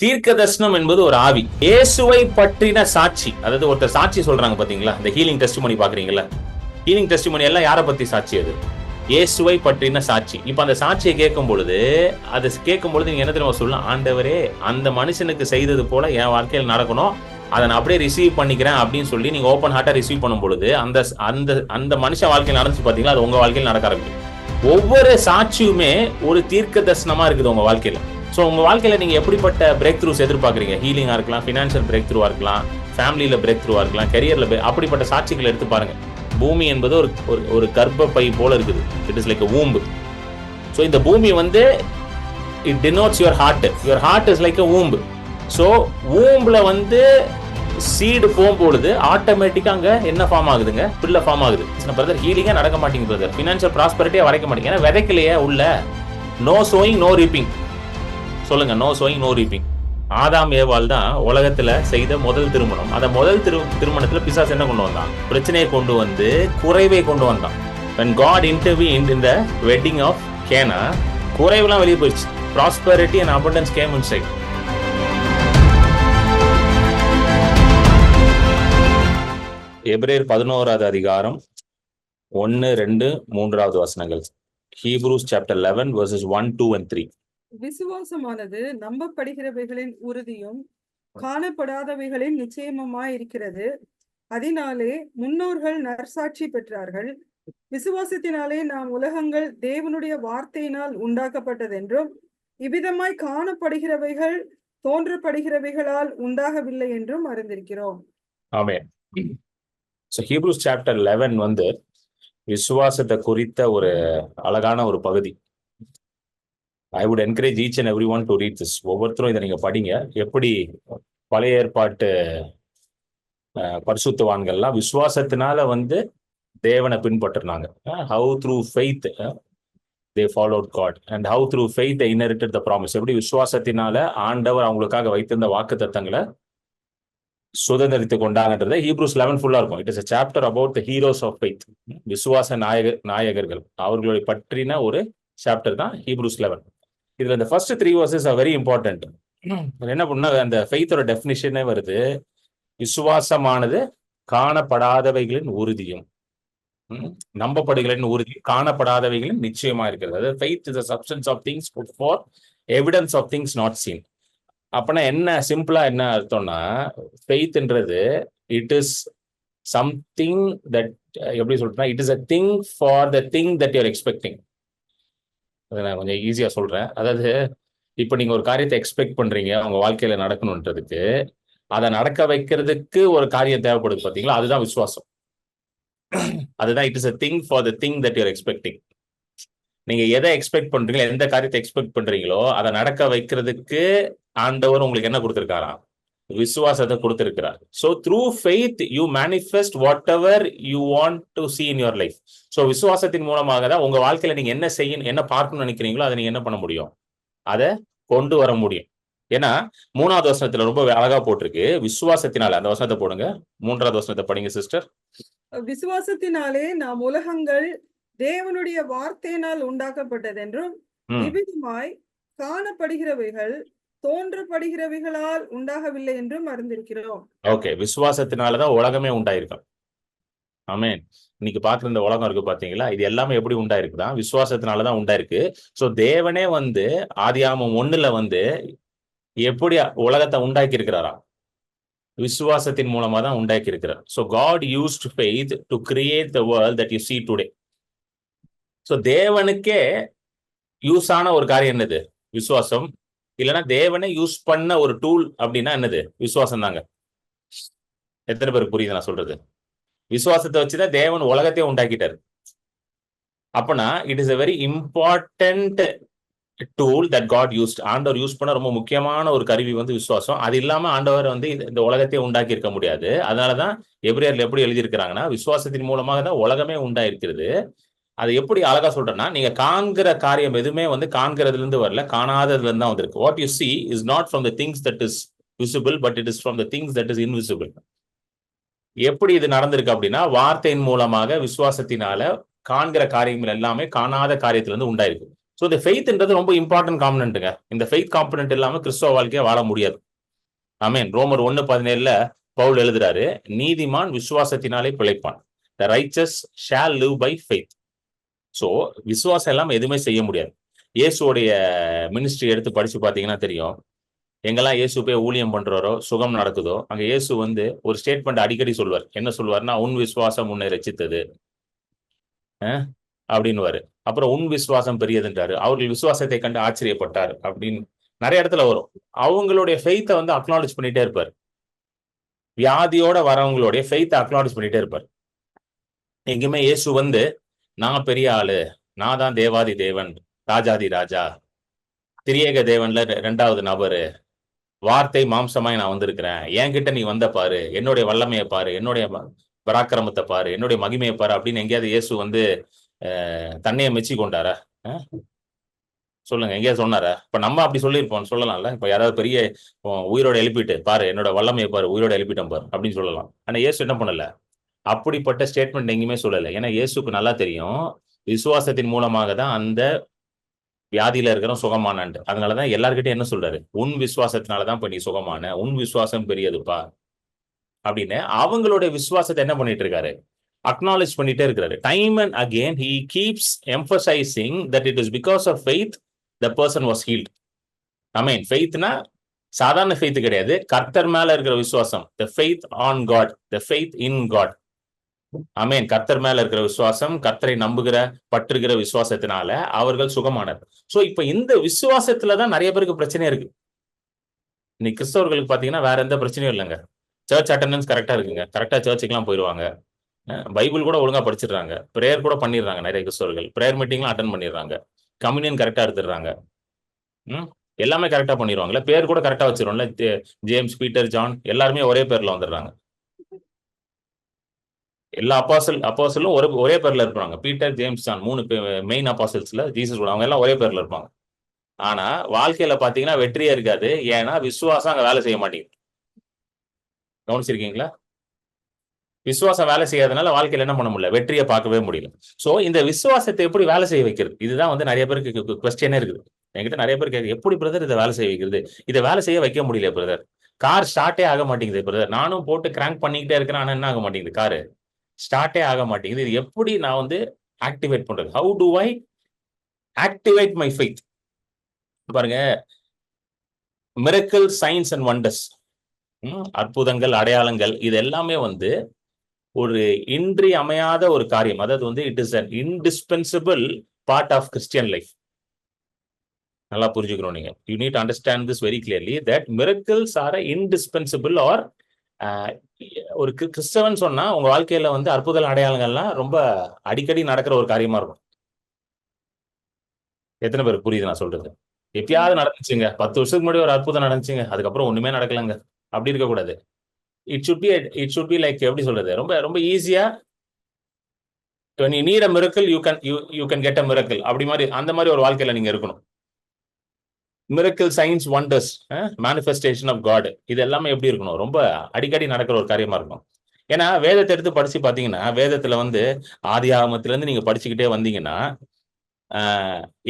தீர்க்க தரிசனம் என்பது ஒரு ஆவி. இயேசுவை பற்றின சாட்சி, அதாவது ஒருத்தர் சாட்சி சொல்றாங்க பாத்தீங்களா, இந்த ஹீலிங் டெஸ்டிமோனி பாக்குறீங்களா? ஹீலிங் டெஸ்டிமோனி எல்லாம் யாரை பத்தி சாட்சி? அது இயேசுவை பற்றின சாட்சி. இப்ப அந்த சாட்சியை கேட்கும் பொழுது, அது கேட்கும் பொழுது நீங்க என்ன தெரியுமா சொல்லலாம்? ஆண்டவரே, அந்த மனுஷனுக்கு செய்தது போல என் வாழ்க்கையில் நடக்கணும், அதை நான் அப்படியே ரிசீவ் பண்ணிக்கிறேன் அப்படின்னு சொல்லி நீங்க ஓப்பன் ஹார்ட்டா ரிசீவ் பண்ணும் பொழுது, அந்த அந்த அந்த மனுஷன் வாழ்க்கையில் நடந்துச்சு பாத்தீங்களா, அது உங்க வாழ்க்கையில் நடக்க ஆரம்பிக்கும். ஒவ்வொரு சாட்சியுமே ஒரு தீர்க்க தரிசனமா இருக்குது உங்க வாழ்க்கையில. ஸோ உங்க வாழ்க்கையில நீங்க எப்படிப்பட்ட பிரேக் த்ரூஸ் எதிர்பார்க்குறீங்க? ஹீலிங்கா இருக்கலாம், ஃபினான்ஷியல் பிரேக் த்ரூவா இருக்கலாம், ஃபேமிலியில பிரேக் த்ரூவா இருக்கலாம், கரியர்ல அப்படிப்பட்ட சாட்சிகளை எடுத்து பாருங்க. பூமி என்பது ஒரு ஒரு கர்ப்பப்பை போல இருக்குது. It is like a womb. So இந்த பூமி வந்து it denotes your heart. Your heart is like a womb. So womb-ல வந்து சீடு போகும்பொழுது ஆட்டோமேட்டிக்கா அங்க என்ன ஃபார்ம் ஆகுதுங்க? பிள்ளை ஃபார்ம் ஆகுது. பிரதர் ஹீலிங்கா நடக்க மாட்டேங்குது பிரதர், ஃபினான்ஷியல் ப்ராஸ்பரிட்டியா வரைக்க மாட்டேங்க, ஏன்னா விதைக்கலையே உள்ள. No sowing no reaping. சொல்லுங்க, நோ சோயிங் நோ ரீப்பிங். ஆதாம் ஏவாள் தான் உலகத்துல செய்த முதல் திருமணம். அந்த முதல் திருமணத்துல பிசாசு என்ன கொண்டு வந்தான்? பிரச்சனையை கொண்டு வந்து குறைவை கொண்டு வந்தான். when God intervened in the wedding of Cana, குறைவெல்லாம் வெளியே போயிடுச்சு. prosperity and abundance came inside. எபிரேயர் 11வது அதிகாரம் 1, 2, 3வது வசனங்கள். Hebrews chapter 11 verses 1, 2 and 3. விசுவாசமானது நம்பப்படுகிறவைகளின் உறுதியும் காணப்படாதவைகளின் நிச்சயமுமாய் இருக்கிறது. அதனாலே முன்னோர்கள் நற்சாட்சி பெற்றார்கள். விசுவாசத்தினாலே நாம் உலகங்கள் தேவனுடைய வார்த்தையினால் உண்டாக்கப்பட்டதென்றும் இவ்விதமாய் காணப்படுகிறவைகள் தோன்றப்படுகிறவைகளால் உண்டாகவில்லை என்றும் அறிந்திருக்கிறோம். ஆமென். So Hebrews chapter 11 வந்து விசுவாசத்தை குறித்த ஒரு அழகான ஒரு பகுதி. I would encourage each and everyone to read this. ஒவ்வொருத்தரும் இதை நீங்க படிங்க. எப்படி பழைய ஏற்பாட்டு பரிசுத்தவான்கள்லாம் விசுவாசத்தினால வந்து தேவனை பின்பற்றினாங்க. How through faith they followed God and how through faith they inherited the promise. எப்படி விசுவாசத்தினால ஆண்டவர் அவங்களுக்காக வைத்திருந்த வாக்குத்தத்தங்களை சுதந்திரித்து கொண்டாங்கன்றதை ஹீப்ரூஸ் 11 ஃபுல்லா இருக்கும். It is a chapter about the heroes of faith. விசுவாச நாயகர்கள் அவர்களை பற்றின ஒரு சாப்டர் தான் ஹீப்ரூஸ் 11. இதுல இந்த first 3 verses are very important. என்ன பண்ண அந்த ஃபெய்த்தோட டெஃபினிஷனே வருது. விசுவாசமானது காணப்படாதவைகளின் உறுதியும், நம்பப்படுகளின் உறுதி, காணப்படாதவைகளின் நிச்சயமா இருக்கிறது. அதாவது faith is a substance of things hoped for, evidence of things not seen. அப்பனா என்ன சிம்பிளா என்ன அர்த்தம்னா, ஃபெய்த்ன்றது இட் இஸ் சம்திங் தட், எப்படி சொல்றேன்னா, it is a thing for the thing that you're expecting. நான் கொஞ்சம் ஈஸியா சொல்றேன். அதாவது இப்ப நீங்க ஒரு காரியத்தை எக்ஸ்பெக்ட் பண்றீங்க உங்க வாழ்க்கையில நடக்கணும்ன்றதுக்கு, அதை நடக்க வைக்கிறதுக்கு ஒரு காரியம் தேவைப்படுது பாத்தீங்களா, அதுதான் விசுவாசம். அதுதான் it is a thing for the thing that you're expecting. நீங்க எதை எக்ஸ்பெக்ட் பண்றீங்களோ, எந்த காரியத்தை எக்ஸ்பெக்ட் பண்றீங்களோ அதை நடக்க வைக்கிறதுக்கு ஆண்டவர் உங்களுக்கு என்ன கொடுத்திருக்காராம்? விசுவாசத்தை கொடுத்திருக்கிறார். So through faith you manifest whatever you want to see in your life. So விசுவாசத்தின் மூலமாக தான் உங்க வாழ்க்கையில நீங்க என்ன செய்யணும், என்ன பார்க்கணும்னு நினைக்கிறீங்களோ அதை நீங்க என்ன பண்ண முடியும்? அதை கொண்டு வர முடியும். ஏன்னா 3வது வசனத்துல ரொம்ப அழகா போட்டிருக்கு, விசுவாசத்தினால. அந்த வசனத்தை போடுங்க. 3வது வசனத்தை படிங்க சிஸ்டர். விசுவாசத்தினாலே நாம் உலகங்கள் தேவனுடைய வார்த்தையினால் உண்டாக்கப்பட்டதென்றும் இவ்விதமாய் காணப்படுகிறவைகள் தோன்றப்படுகிறவைகளால் உண்டாகவில்லை என்றும் அறிந்திருக்கிறோம். ஓகே, விசுவாசத்தினாலதான் உலகமே உண்டாயிருக்கும். ஆமென். இன்னைக்கு பாக்குற இந்த உலகம் இருக்கு பாத்தீங்களா, இது எல்லாமே எப்படி உண்டாயிருக்குதான்? விசுவாசத்தினாலதான் உண்டாயிருக்கு. சோ தேவனே வந்து ஆதியாகமம் 1ல வந்து எப்படி உலகத்தை உண்டாக்கி இருக்கிறாராம்? விசுவாசத்தின் மூலமா தான் உண்டாக்கி இருக்கிறார். So God used faith to create the world that you see today. So தேவனுக்கே யூஸ் ஆன ஒரு காரியம் என்னது? விசுவாசம். இல்லைன்னா தேவனை யூஸ் பண்ண ஒரு டூல் அப்படின்னா என்னது? விசுவாசம் தாங்க. எத்தனை பேருக்கு புரியுது நான் சொல்றது? விசுவாசத்தை வச்சுதான் தேவன் உலகத்தையே உண்டாக்கிட்டாரு. அப்பனா it is a very important tool that God used. ஆண்டவர் யூஸ் பண்ண ரொம்ப முக்கியமான ஒரு கருவி வந்து விசுவாசம். அது இல்லாம ஆண்டவர் வந்து இந்த உலகத்தையே உண்டாக்கி இருக்க முடியாது. அதனாலதான் எபிரேயர்ல எப்படி எழுதியிருக்கிறாங்கன்னா, விசுவாசத்தின் மூலமாக தான் உலகமே உண்டாயிருக்கிறது. அது எப்படி அழகா சொல்றேன்னா, நீங்க காண்கிற காரியம் எதுவுமே வந்து காண்கிறதுல இருந்து வரல, காணாததுல இருந்து தான் வந்திருக்கு. What you see is not from the things that is visible, but it is from the things that is invisible. எப்படி இது நடந்திருக்கு அப்படின்னா, வார்த்தையின் மூலமாக விசுவாசத்தினால காண்கிற காரியங்கள் எல்லாமே காணாத காரியத்துல இருந்து உண்டாயிருக்கு. ஸோ இந்த ஃபெய்த்ன்றது ரொம்ப இம்பார்ட்டன்ட் காம்பனண்ட்டுங்க. இந்த ஃபெய்த் காம்பனண்ட் இல்லாம கிறிஸ்தவ வாழ்க்கையை வாழ முடியாது. ஆமென். ரோமர் 1:17 பவுல் எழுதுறாரு, நீதிமான் விசுவாசத்தினாலே பிழைப்பான். The righteous shall live by faith. So விசுவாசம் இல்லாம எதுவுமே செய்ய முடியாது. இயேசுடைய மினிஸ்ட்ரி எடுத்து படிச்சு பார்த்தீங்கன்னா தெரியும். எங்கெல்லாம் இயேசு போய் ஊழியம் பண்றாரோ, சுகம் நடக்குதோ, அங்க இயேசு வந்து ஒரு ஸ்டேட்மெண்ட் அடிக்கடி சொல்வார். என்ன சொல்வார்னா, உன் விசுவாசம் உன்னை ரட்சித்தது அப்படின்னுவாரு. அப்புறம் உன் விசுவாசம் பெரியதுன்றாரு. அவர்கள் விசுவாசத்தை கண்டு ஆச்சரியப்பட்டார் அப்படின்னு நிறைய இடத்துல வரும். அவங்களுடைய ஃபெய்த்தை வந்து அக்னாலேஜ் பண்ணிட்டே இருப்பார். வியாதியோட வரவங்களுடைய ஃபெய்த்தை அக்னாலேஜ் பண்ணிட்டே இருப்பார். எங்கேயுமே இயேசு வந்து நான் பெரிய ஆளு, நான் தான் தேவாதி தேவன், ராஜாதி ராஜா, திரியேக தேவன்ல 2வது நபரு, வார்த்தை மாம்சமாய் நான் வந்திருக்கிறேன், என்கிட்ட நீ வந்த பாரு, என்னுடைய வல்லமையை பாரு, என்னுடைய பராக்கிரமத்தை பாரு, என்னுடைய மகிமையை பாரு அப்படின்னு எங்கேயாவது இயேசு வந்து தன்னையை மெச்சி கொண்டாரா? சொல்லுங்க, எங்கேயாவது சொன்னாரா? இப்ப நம்ம அப்படி சொல்லியிருப்போம், சொல்லலாம்ல. இப்ப யாராவது பெரிய உயிரோட எழுப்பிட்டு பாரு, என்னோட வல்லமையை பாரு, உயிரோட எழுப்பிட்டேன் பாரு அப்படின்னு சொல்லலாம். ஆனா இயேசு என்ன பண்ணல? அப்படிப்பட்ட ஸ்டேட்மெண்ட் எங்கேயுமே சொல்லலை. ஏன்னா இயேசுக்கு நல்லா தெரியும், விசுவாசத்தின் மூலமாக தான் அந்த வியாதியில இருக்கிற சுகமானான்ட்டு. அதனாலதான் எல்லார்கிட்டையும் என்ன சொல்றாரு? உன் விசுவாசத்தினாலதான் இப்ப நீ சுகமான, உன் விசுவாசம் பெரியதுப்பா அப்படின்னு அவங்களுடைய விசுவாசத்தை என்ன பண்ணிட்டு இருக்காரு? அக்னாலேஜ் பண்ணிட்டே இருக்கிறாரு. Time and again he keeps emphasizing that it is because of faith the person was healed. ஆமென். ஃபெய்த்னா சாதாரண ஃபெய்த் கிடையாது, கர்த்தர் மேல இருக்கிற விசுவாசம். the faith on God, the faith in God. ஆமென். கர்த்தர் மேல இருக்கிற விசுவாசம், கர்த்தரை நம்புகிற பற்றுகிற விசுவாசத்தினால அவர்கள் சுகமானார். சோ இப்ப இந்த விசுவாசத்துலதான் நிறைய பேருக்கு பிரச்சனை இருக்கு. இன்னைக்கு கிறிஸ்தவர்களுக்கு பாத்தீங்கன்னா வேற எந்த பிரச்சனையும் இல்லைங்க. சர்ச் அட்டெண்டன்ஸ் கரெக்டா இருக்குங்க, கரெக்டா சர்ச்சுக்கெல்லாம் போயிடுவாங்க, பைபிள் கூட ஒழுங்கா படிச்சிடுறாங்க, பிரேயர் கூட பண்ணிடுறாங்க. நிறைய கிறிஸ்தவர்கள் பிரேயர் மீட்டிங்லாம் அட்டன் பண்ணிடுறாங்க, கம்யூனியன் கரெக்டா எடுத்துடுறாங்க, எல்லாமே கரெக்டா பண்ணிடுவாங்கல்ல, பேர் கூட கரெக்டா வச்சிருவோம்ல, ஜேம்ஸ், பீட்டர், ஜான் எல்லாருமே ஒரே பேர்ல வந்துடுறாங்க. எல்லா அப்போஸ்தலரும் ஒரே பேர்ல இருப்பாங்க. பீட்டர், ஜேம்ஸ், ஜான் 3 மெயின் அப்போஸ்தலர்ஸ்ல ஜீசஸ் கூட அவங்க எல்லாம் ஒரே பேர்ல இருப்பாங்க. ஆனா வாழ்க்கையில பாத்தீங்கன்னா வெற்றியே இருக்காது. ஏன்னா விசுவாசம் அங்க வேலை செய்ய மாட்டேங்குது. கவனிச்சிருக்கீங்களா? விசுவாசம் வேலை செய்யாதனால வாழ்க்கையில என்ன பண்ண முடியல? வெற்றியை பார்க்கவே முடியல. சோ இந்த விசுவாசத்தை எப்படி வேலை செய்ய வைக்கிறது? இதுதான் வந்து நிறைய பேருக்கு கொஸ்டினே இருக்குது. என்கிட்ட நிறைய பேர் கேட்க, எப்படி பிரதர் இதை வேலை செய்ய வைக்கிறது? இதை வேலை செய்ய வைக்க முடியல பிரதர். கார் ஸ்டார்ட்டே ஆக மாட்டேங்குது பிரதர். நானும் போட்டு கிராங்க் பண்ணிக்கிட்டே இருக்கிறேன், ஆனா என்ன ஆக மாட்டேங்குது? காரு ஸ்டார்ட்டே ஆக மாட்டேங்குது. இது எப்படி நான் வந்து ஆக்டிவேட் பண்றது? How do I activate my faith? பாருங்க, மிரக்கிள், சைன்ஸ் அண்ட் வண்டர்ஸ், அற்புதங்கள், அடையாளங்கள், இது எல்லாமே வந்து ஒரு இன்றியமையாத ஒரு காரியம். அதாவது வந்து it is an indispensable part of Christian life. நல்லா புரிஞ்சுக்கணும் நீங்க. You need to understand this very clearly that miracles are indispensable. ஆர் ஒரு கிறிஸ்தவன் சொன்னா உங்க வாழ்க்கையில வந்து அற்புத அடையாளங்கள்லாம் ரொம்ப அடிக்கடி நடக்கிற ஒரு காரியமா இருக்கும். எத்தனை பேருக்கு புரியுது நான் சொல்றது? எப்பயாவது நடந்துச்சுங்க, 10 வருஷத்துக்கு முன்னாடி ஒரு அற்புதம் நடந்துச்சுங்க, அதுக்கப்புறம் ஒண்ணுமே நடக்கலங்க, அப்படி இருக்க கூடாது. இட் should be லைக், எப்படி சொல்றது, ரொம்ப ரொம்ப ஈஸியா when you need a miracle you can get a miracle. அப்படி மாதிரி அந்த மாதிரி ஒரு வாழ்க்கையில நீங்க இருக்கணும். Miracle, science, wonders, manifestation of God, இது எல்லாமே எப்படி இருக்கணும்? ரொம்ப அடிக்கடி நடக்கிற ஒரு காரியமா இருக்கும். ஏன்னா வேதத்தை எடுத்து படிச்சு பாத்தீங்கன்னா, வேதத்துல வந்து ஆதி ஆகமத்துல இருந்து நீங்க படிச்சுக்கிட்டே வந்தீங்கன்னா,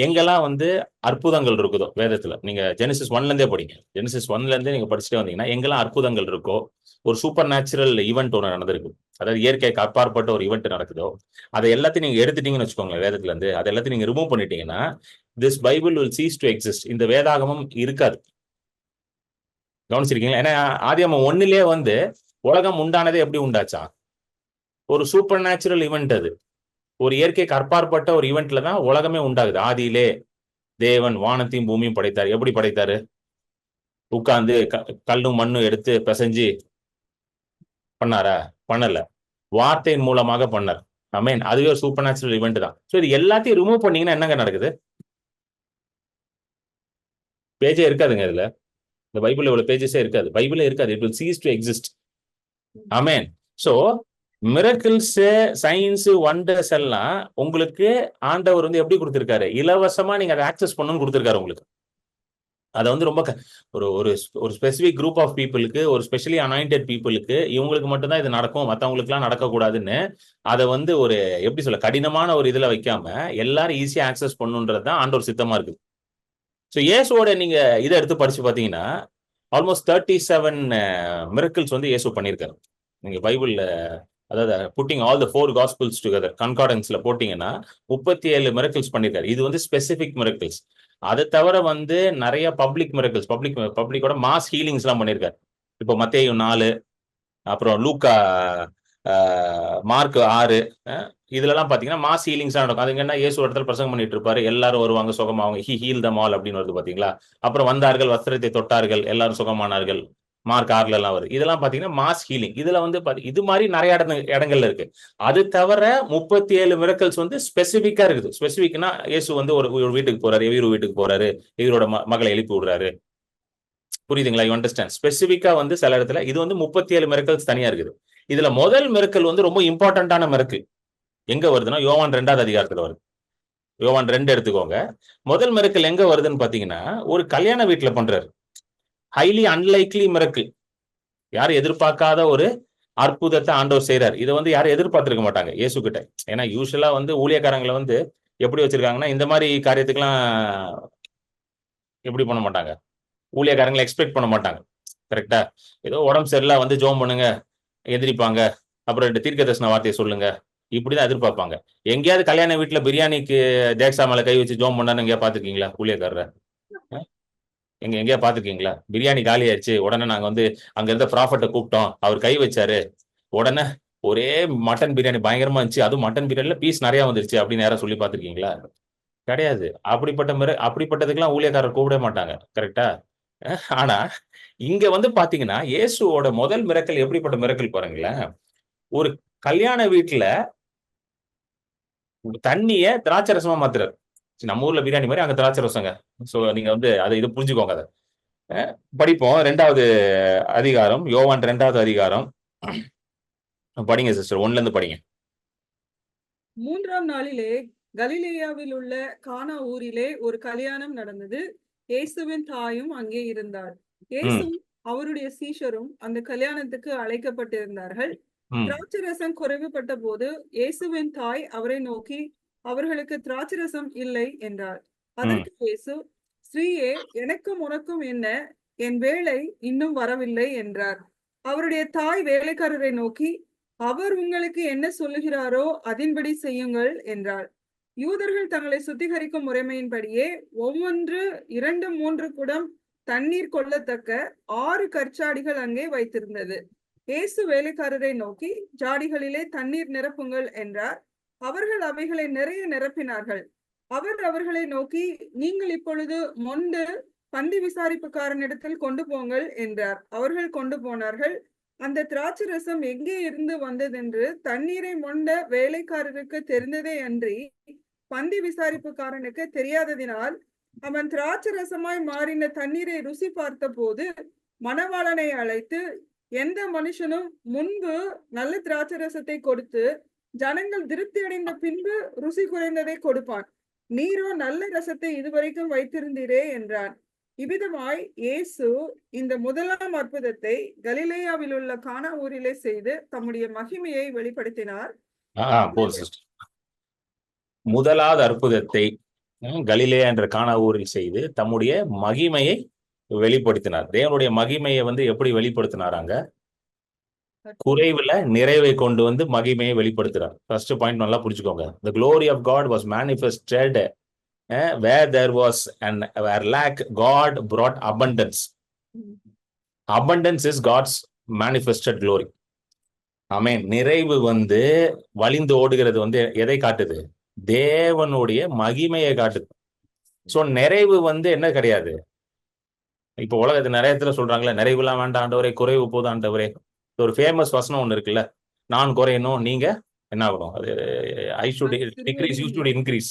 எங்கெல்லாம் வந்து அற்புதங்கள் இருக்குதோ வேதத்துல, நீங்க ஜெனசிஸ் 1ல இருந்தே படிங்க. ஜெனசிஸ் 1ல இருந்தே நீங்க படிச்சுட்டே வந்தீங்கன்னா, எங்கெல்லாம் அற்புதங்கள் இருக்கோ, ஒரு சூப்பர் நேச்சுரல் ஈவெண்ட் ஒன்று நடந்திருக்கு, அதாவது இயற்கைக்கு அப்பாற்பட்ட ஒரு ஈவெண்ட் நடக்குதோ, அதை எல்லாத்தையும் நீங்க எடுத்துட்டீங்கன்னு வச்சுக்கோங்களேன், வேதத்துல இருந்து அதை எல்லாத்தையும் நீங்க ரிமூவ் பண்ணிட்டீங்கன்னா, this Bible will cease to exist. இந்த வேதாகமம் இருக்காது. கவனிச்சிருக்கீங்களா? ஏன்னா ஆதியாகமம் 1லயே வந்து உலகம் உண்டானதே எப்படி உண்டாச்சா? ஒரு சூப்பர் நேச்சுரல் ஈவெண்ட். அது ஒரு இயற்கைக்கு அப்பாற்பட்ட ஒரு ஈவெண்ட்ல தான் உலகமே உண்டாகுது. ஆதியிலே தேவன் வானத்தையும் பூமியும் படைத்தார். எப்படி படைத்தாரு? உட்கார்ந்து கல்லும் மண்ணும் எடுத்து பிசைஞ்சு பண்ணாரா? பண்ணல. வார்த்தையின் மூலமாக பண்ணார். ஆமென். அதுவே ஒரு சூப்பர் நேச்சுரல் ஈவெண்ட் தான். சோ இது எல்லாத்தையும் ரிமூவ் பண்ணீங்கன்னா என்னங்க நடக்குது? பேஜே இருக்காதுங்க. இதுல இந்த பைபிள் இவ்வளவு பேஜஸே இருக்காது. பைபிளே இருக்காது. It will cease to exist. Amen. So miracles, science, wonders எல்லாம் உங்களுக்கு ஆண்டவர் வந்து எப்படி கொடுத்திருக்காரு? இலவசமா நீங்க அதை ஆக்சஸ் பண்ணணும்னு கொடுத்திருக்காரு உங்களுக்கு. அதை வந்து ரொம்ப ஒரு ஒரு ஒரு ஸ்பெசிபிக் குரூப் ஆஃப் பீப்புளுக்கு, ஒரு ஸ்பெஷலி அனாயிண்டட் பீப்புளுக்கு, இவங்களுக்கு மட்டும்தான் இது நடக்கும், மற்றவங்களுக்குலாம் நடக்கக்கூடாதுன்னு அதை வந்து ஒரு எப்படி சொல்ல கடினமான ஒரு இதுல வைக்காம எல்லாரும் ஈஸியா ஆக்சஸ் பண்ணுன்றது தான் ஆண்டவர் சித்தமா இருக்குது. ஸோ இயேசுவோட நீங்க இதை எடுத்து படிச்சு பார்த்தீங்கன்னா ஆல்மோஸ்ட் 37 மிரக்கிள்ஸ் வந்து இயேசு பண்ணியிருக்காரு. நீங்க பைபிள்ல அதாவது புட்டிங் ஆல் த 4 காஸ்பிள்ஸ் டுகெதர் கன்கார்டன்ஸ்ல போட்டீங்கன்னா 37 மிரக்கிள்ஸ் பண்ணியிருக்காரு. இது வந்து ஸ்பெசிபிக் மிரக்கிள்ஸ். அதை தவிர வந்து நிறைய பப்ளிக் மிரக்கிள்ஸ், பப்ளிக்கோட மாஸ் ஹீலிங்ஸ் எல்லாம் பண்ணியிருக்காரு. இப்போ மத்தேயு 4, அப்புறம் லூக்கா, மார்க் 6, இதுலலாம் பாத்தீங்கன்னா மாஸ் ஹீலிங்ஸ் நடக்கும். அது என்ன, இயேசு இடத்துல பிரசங்கம் பண்ணிட்டு இருப்பாரு, எல்லாரும் வருவாங்க, சுகமாவாங்க, ஹி ஹீல் தம் ஆல் அப்படின்னு வருது பாத்தீங்களா. அப்புறம் வந்தார்கள், வஸ்திரத்தை தொட்டார்கள், எல்லாரும் சுகமானார்கள், மார்க் 6ல எல்லாம் வருது. இதெல்லாம் பாத்தீங்கன்னா மாஸ் ஹீலிங். இதுல வந்து இது மாதிரி நிறைய இடங்கள்ல இருக்கு. அது தவிர 37 மிரக்கல்ஸ் வந்து ஸ்பெசிபிக்கா இருக்குது. ஸ்பெசிபிக்னா இயேசு வந்து ஒரு வீட்டுக்கு போறாரு, எவீரு வீட்டுக்கு போறாரு, இவரோட மகளை எழுப்பி விடுறாரு. புரியுதுங்களா? You understand? ஸ்பெசிபிக்கா வந்து சில இடத்துல இது வந்து 37 மிரக்கல்ஸ் தனியா இருக்குது. இதுல முதல் மிரக்கல் வந்து ரொம்ப இம்பார்ட்டன்டான மிரக்கல் எங்க வருதுன்னா யோவான் 2வது அதிகாரத்துல வருது. யோவான் 2 எடுத்துக்கோங்க. முதல் மிரக்கல் எங்க வருதுன்னு பாத்தீங்கன்னா ஒரு கல்யாண வீட்டுல பண்றாரு. Highly unlikely miracle. யாரும் எதிர்பார்க்காத ஒரு அற்புதத்தை ஆண்டவர் செய்யறாரு. இதை வந்து யாரும் எதிர்பார்த்திருக்க மாட்டாங்க இயேசு கிட்ட. ஏன்னா யூஸ்வலா வந்து ஊழியக்காரங்களை வந்து எப்படி வச்சிருக்காங்கன்னா இந்த மாதிரி காரியத்துக்கெல்லாம் எப்படி பண்ண மாட்டாங்க, ஊழியக்காரங்களை எக்ஸ்பெக்ட் பண்ண மாட்டாங்க. கரெக்டா? ஏதோ உடம்பு சரியில்லை வந்து ஜோம் பண்ணுங்க, எந்திரிப்பாங்க, அப்புறம் 2 தீர்க்க தரிசன வார்த்தையை சொல்லுங்க, இப்படிதான் எதிர்பார்ப்பாங்க. எங்கேயாவது கல்யாண வீட்டுல பிரியாணிக்கு தேக்ஸா மேல கை வச்சு ஜோம் பண்ணான்னு எங்கேயா பாத்துருக்கீங்களா ஊழியக்காரரை? எங்கேயா பாத்துருக்கீங்களா? பிரியாணி காலி ஆயிடுச்சு, உடனே நாங்க வந்து அங்க இருந்த ப்ராஃபட்டை கூப்பிட்டோம், அவர் கை வச்சாரு, உடனே ஒரே மட்டன் பிரியாணி பயங்கரமா இருந்துச்சு, அதுவும் மட்டன் பிரியாணில பீஸ் நிறைய வந்துருச்சு அப்படின்னு யாராவது சொல்லி பாத்துருக்கீங்களா? கிடையாது. அப்படிப்பட்டதுக்கெல்லாம் ஊழியக்காரர் கூப்பிட மாட்டாங்க. கரெக்டா? ஆனா இங்க வந்து பாத்தீங்கன்னா இயேசுவோட முதல் மிரக்கல் எப்படிப்பட்ட மிரக்கல் பாருங்களேன். ஒரு கல்யாண வீட்டுல தண்ணிய திராட்சை ரசமா மாத்துறாரு. நம்ம ஊர்ல பிரியாணி மாதிரி அங்க திராட்சை ரசங்க. சோ நீங்க வந்து அதை இது புரிஞ்சுக்கோங்க. அதை படிப்போம். 2வது அதிகாரம், யோவான் 2வது அதிகாரம் படிங்க சிஸ்டர், 1ல இருந்து படிங்க. 3ஆம் நாளிலே கலிலேயாவில் உள்ள கானா ஊரிலே ஒரு கல்யாணம் நடந்தது. இயேசுவின் தாயும் அங்கே இருந்தார். இயேசுவும் அவருடைய சீஷரும் அந்த கல்யாணத்துக்கு அழைக்கப்பட்டிருந்தார்கள். திராட்சரசம் குறைவுபட்ட போது இயேசுவின் தாய் அவரை நோக்கி, அவர்களுக்கு திராட்சரசம் இல்லை என்றார். அதற்கு இயேசு, ஸ்ரீயே, எனக்கும் உனக்கும் என்ன, என் வேளை இன்னும் வரவில்லை என்றார். அவருடைய தாய் வேலைக்காரரை நோக்கி, அவர் உங்களுக்கு என்ன சொல்லுகிறாரோ அதின்படி செய்யுங்கள் என்றார். யூதர்கள் தங்களை சுத்திகரிக்கும் முறைமையின்படியே ஒவ்வொன்று 2, 3 குடம் தண்ணீர் கொள்ளத்தக்க 6 கற்சாடிகள் அங்கே வைத்திருந்தது. இயேசு வேலைக்காரரை நோக்கி, ஜாடிகளிலே தண்ணீர் நிரப்புங்கள் என்றார். அவர்கள் அவைகளை நிறைய நிரப்பினார்கள். அவர் அவர்களை நோக்கி, நீங்கள் இப்பொழுது மொண்டு பந்தி விசாரிப்புக்காரனிடத்தில் கொண்டு போங்கள் என்றார். அவர்கள் கொண்டு போனார்கள். அந்த திராட்சை ரசம் எங்கே இருந்து வந்ததென்று தண்ணீரை மொண்ட வேலைக்காரருக்கு தெரிந்ததே அன்றி பந்தி விசாரிப்புக்காரனுக்கு தெரியாததினால் அவன் திராட்சை ரசமாய் மாறின தண்ணீரை ருசி பார்த்த போது மணவாளனை அழைத்து, எந்த மனுஷனும் முன்பு நல்ல திராட்சை ரசத்தை கொடுத்து ஜனங்கள் திருப்தி அடைந்த பின்பு ருசி குறைந்ததை கொடுப்பான், நீரோ நல்ல ரசத்தை இதுவரைக்கும் வைத்திருந்தீரே என்றான். இவ்விதமாய் இயேசு இந்த முதலாம் அற்புதத்தை கலிலேயாவில் உள்ள கானா ஊரிலே செய்து தம்முடைய மகிமையை வெளிப்படுத்தினார். முதலாவது அற்புதத்தை கலிலேயா என்ற கானா ஊரில் செய்து தம்முடைய மகிமையை வெளிப்படுத்தினார். தேவனுடைய மகிமையை வந்து எப்படி வெளிப்படுத்தினாராங்க? குறைவுல நிறைவை கொண்டு வந்து மகிமையை வெளிப்படுத்துறார். ஃபர்ஸ்ட் பாயிண்ட் நல்லா புரிஞ்சுக்கோங்க. The glory of God was manifested where there was where lack, God brought abundance. Abundance is God's manifested glory. ஆமென். நிறைவு வந்து வழிந்து ஓடுகிறது வந்து எதை காட்டுது? தேவனுடைய மகிமையை காட்டுது. சோ நிறைவு வந்து என்ன கிடையாது. இப்ப உலகத்துல நிறைய இடத்துல சொல்றாங்களே, நிறைவுலாம் வேண்டாம் ஆண்டவரே, குறைவு போதும் ஆண்டவரே. ஒரு ஃபேமஸ் வசனம் ஒண்ணு இருக்குல்ல, நான் குறையணும், நீங்க என்ன ஆகணும், அது I should decrease, you should increase.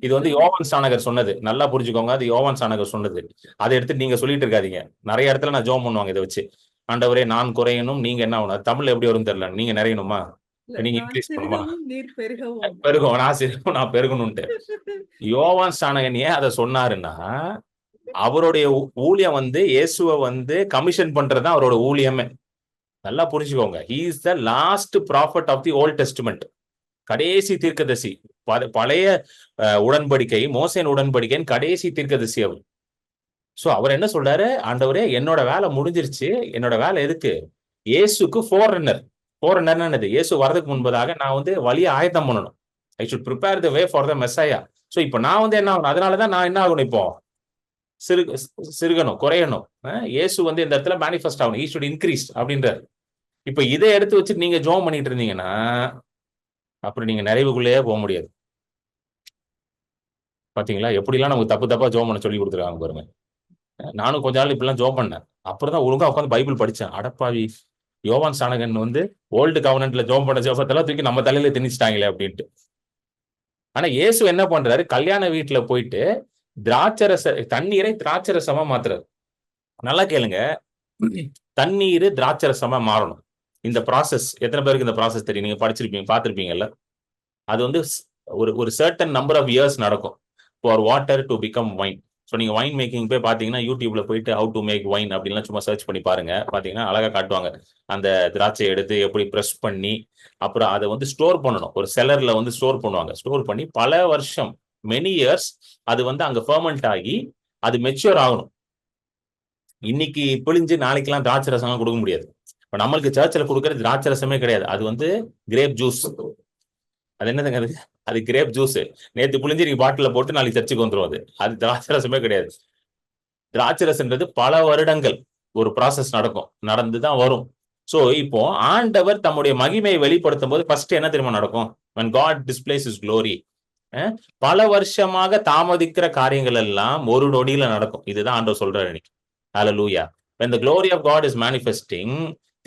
இது வந்து யோவான் ஸ்நானகர் சொன்னது. நல்லா புரிஞ்சுக்கோங்க, அது யோவான் ஸ்நானகர் சொன்னது. அதை எடுத்து நீங்க சொல்லிட்டு இருக்காதீங்க. நிறைய இடத்துல நான் ஜெபம் பண்ணுவாங்க இதை வச்சு. ஆண்டவரே நான் குறையணும், நீங்க என்ன ஆகணும். அது தமிழ்ல எப்படி வரும் தெரியல. நீங்க நிறையணுமா, நீங்க இன்க்ரீஸ் பண்ணுமா, பெருகும், நான் பெருகணும்ட்டு. யோவான் ஸ்நானகன் ஏன் அதை சொன்னாருன்னா, அவருடைய ஊழியம் வந்து இயேசுவை வந்து கமிஷன் பண்றதுதான் அவரோட ஊழியமே. நல்லா புரிஞ்சுக்கோங்க. He is the last prophet of the old testament. கடைசி தீர்க்கதரிசி. பழைய உடன்படிக்கை, மோசேன் உடன்படிக்கையின் கடைசி தீர்க்கதரிசி அவர். சோ அவர் என்ன சொல்றாரு, ஆண்டவரே என்னோட வேலை முடிஞ்சிருச்சு. என்னோட வேலை எதுக்கு? இயேசுக்கு ஃபோரன்னர். ஃபோரன்னர்னா என்னது? இயேசு வரதுக்கு முன்பதாக நான் வந்து வழியை ஆயத்தம் பண்ணணும். I should prepare the way for the Messiah. So இப்போ நான் வந்து என்ன ஆகணும்? அதனாலதான் நான் என்ன ஆகணும்? இப்போ சிறுகணும், குறையணும். இயேசு வந்து இந்த இடத்துல மேனிஃபெஸ்ட் ஆகணும். ஈ ஷுட் இன்க்ரீஸ் அப்படின்றாரு. இப்ப இதை எடுத்து வச்சு நீங்க ஜோம் பண்ணிட்டு இருந்தீங்கன்னா அப்புறம் நீங்க நிறைவுக்குள்ளேயே போக முடியாது. பாத்தீங்களா எப்படிலாம் நமக்கு தப்பு தப்பா ஜோம் பண்ண சொல்லி கொடுத்துருக்காங்க பாருங்க. நானும் கொஞ்ச நாள் இப்படிலாம் ஜோம் பண்ணேன். அப்புறம் தான் ஒழுங்கா உட்காந்து பைபிள் படிச்சேன். அடப்பாவி, யோவான் ஸ்நானகன் வந்து ஓல்டு கவர்னன்ட்ல ஜோம் பண்ண ஜோபத்தெல்லாம் தூக்கி நம்ம தலையில திணிச்சிட்டாங்களே அப்படின்ட்டு. ஆனா இயேசு என்ன பண்றாரு? கல்யாண வீட்டுல போயிட்டு திராட்சரச தண்ணீரை திராட்சரசமா மாத்துறாரு. நல்லா கேளுங்க, தண்ணீர் திராட்சரசமா மாறணும். இந்த ப்ராசஸ் எத்தனை பேருக்கு இந்த ப்ராசஸ் தெரியும்? நீங்க படிச்சிருப்பீங்க, பார்த்திருப்பீங்கல்ல. அது வந்து ஒரு சர்டன் நம்பர் ஆஃப் இயர்ஸ் நடக்கும் for water to become wine. So நீங்க வைன் மேக்கிங் போய் பாத்தீங்கன்னா யூடியூப்ல போயிட்டு ஹவு டு மேக் வைன் அப்படின்லாம் சும்மா சர்ச் பண்ணி பாருங்க. பாத்தீங்கன்னா அழகா காட்டுவாங்க. அந்த திராட்சை எடுத்து எப்படி ப்ரெஸ் பண்ணி அப்புறம் அதை வந்து ஸ்டோர் பண்ணணும். ஒரு செலர்ல வந்து ஸ்டோர் பண்ணுவாங்க. ஸ்டோர் பண்ணி பல வருஷம், மெனி இயர்ஸ் அது வந்து அங்க ஃபெர்மெண்ட் ஆகி அது மெச்சூர் ஆகணும். இன்னைக்கு பிழிஞ்சு நாளைக்கெல்லாம் திராட்சை ரசம்லாம் கொடுக்க முடியாது. இப்ப நம்மளுக்கு சர்ச்சில் கொடுக்கறது திராட்சை ரசமே கிடையாது. அது வந்து கிரேப் ஜூஸ். அது என்னதுங்க? அது கிரேப் ஜூஸ். நேற்று புளிஞ்சு நீங்க பாட்டில போட்டு நாளைக்கு சர்ச்சுக்கு வந்துடும். அது திராட்சை ரசமே கிடையாது. திராட்சை ரசம்ன்றது பல வருடங்கள் ஒரு ப்ராசஸ் நடந்துதான் வரும். சோ இப்போ ஆண்டவர் தம்முடைய மகிமையை வெளிப்படுத்தும் போது ஃபர்ஸ்ட் என்ன தெரியுமா நடக்கும்? when God displays his glory, பல வருஷமாக தாமதிக்கிற காரியங்கள் எல்லாம் ஒரு நொடியில நடக்கும். இதுதான் ஆண்டவர் சொல்றாரு இன்னைக்கு. Hallelujah. When the glory of God is manifesting,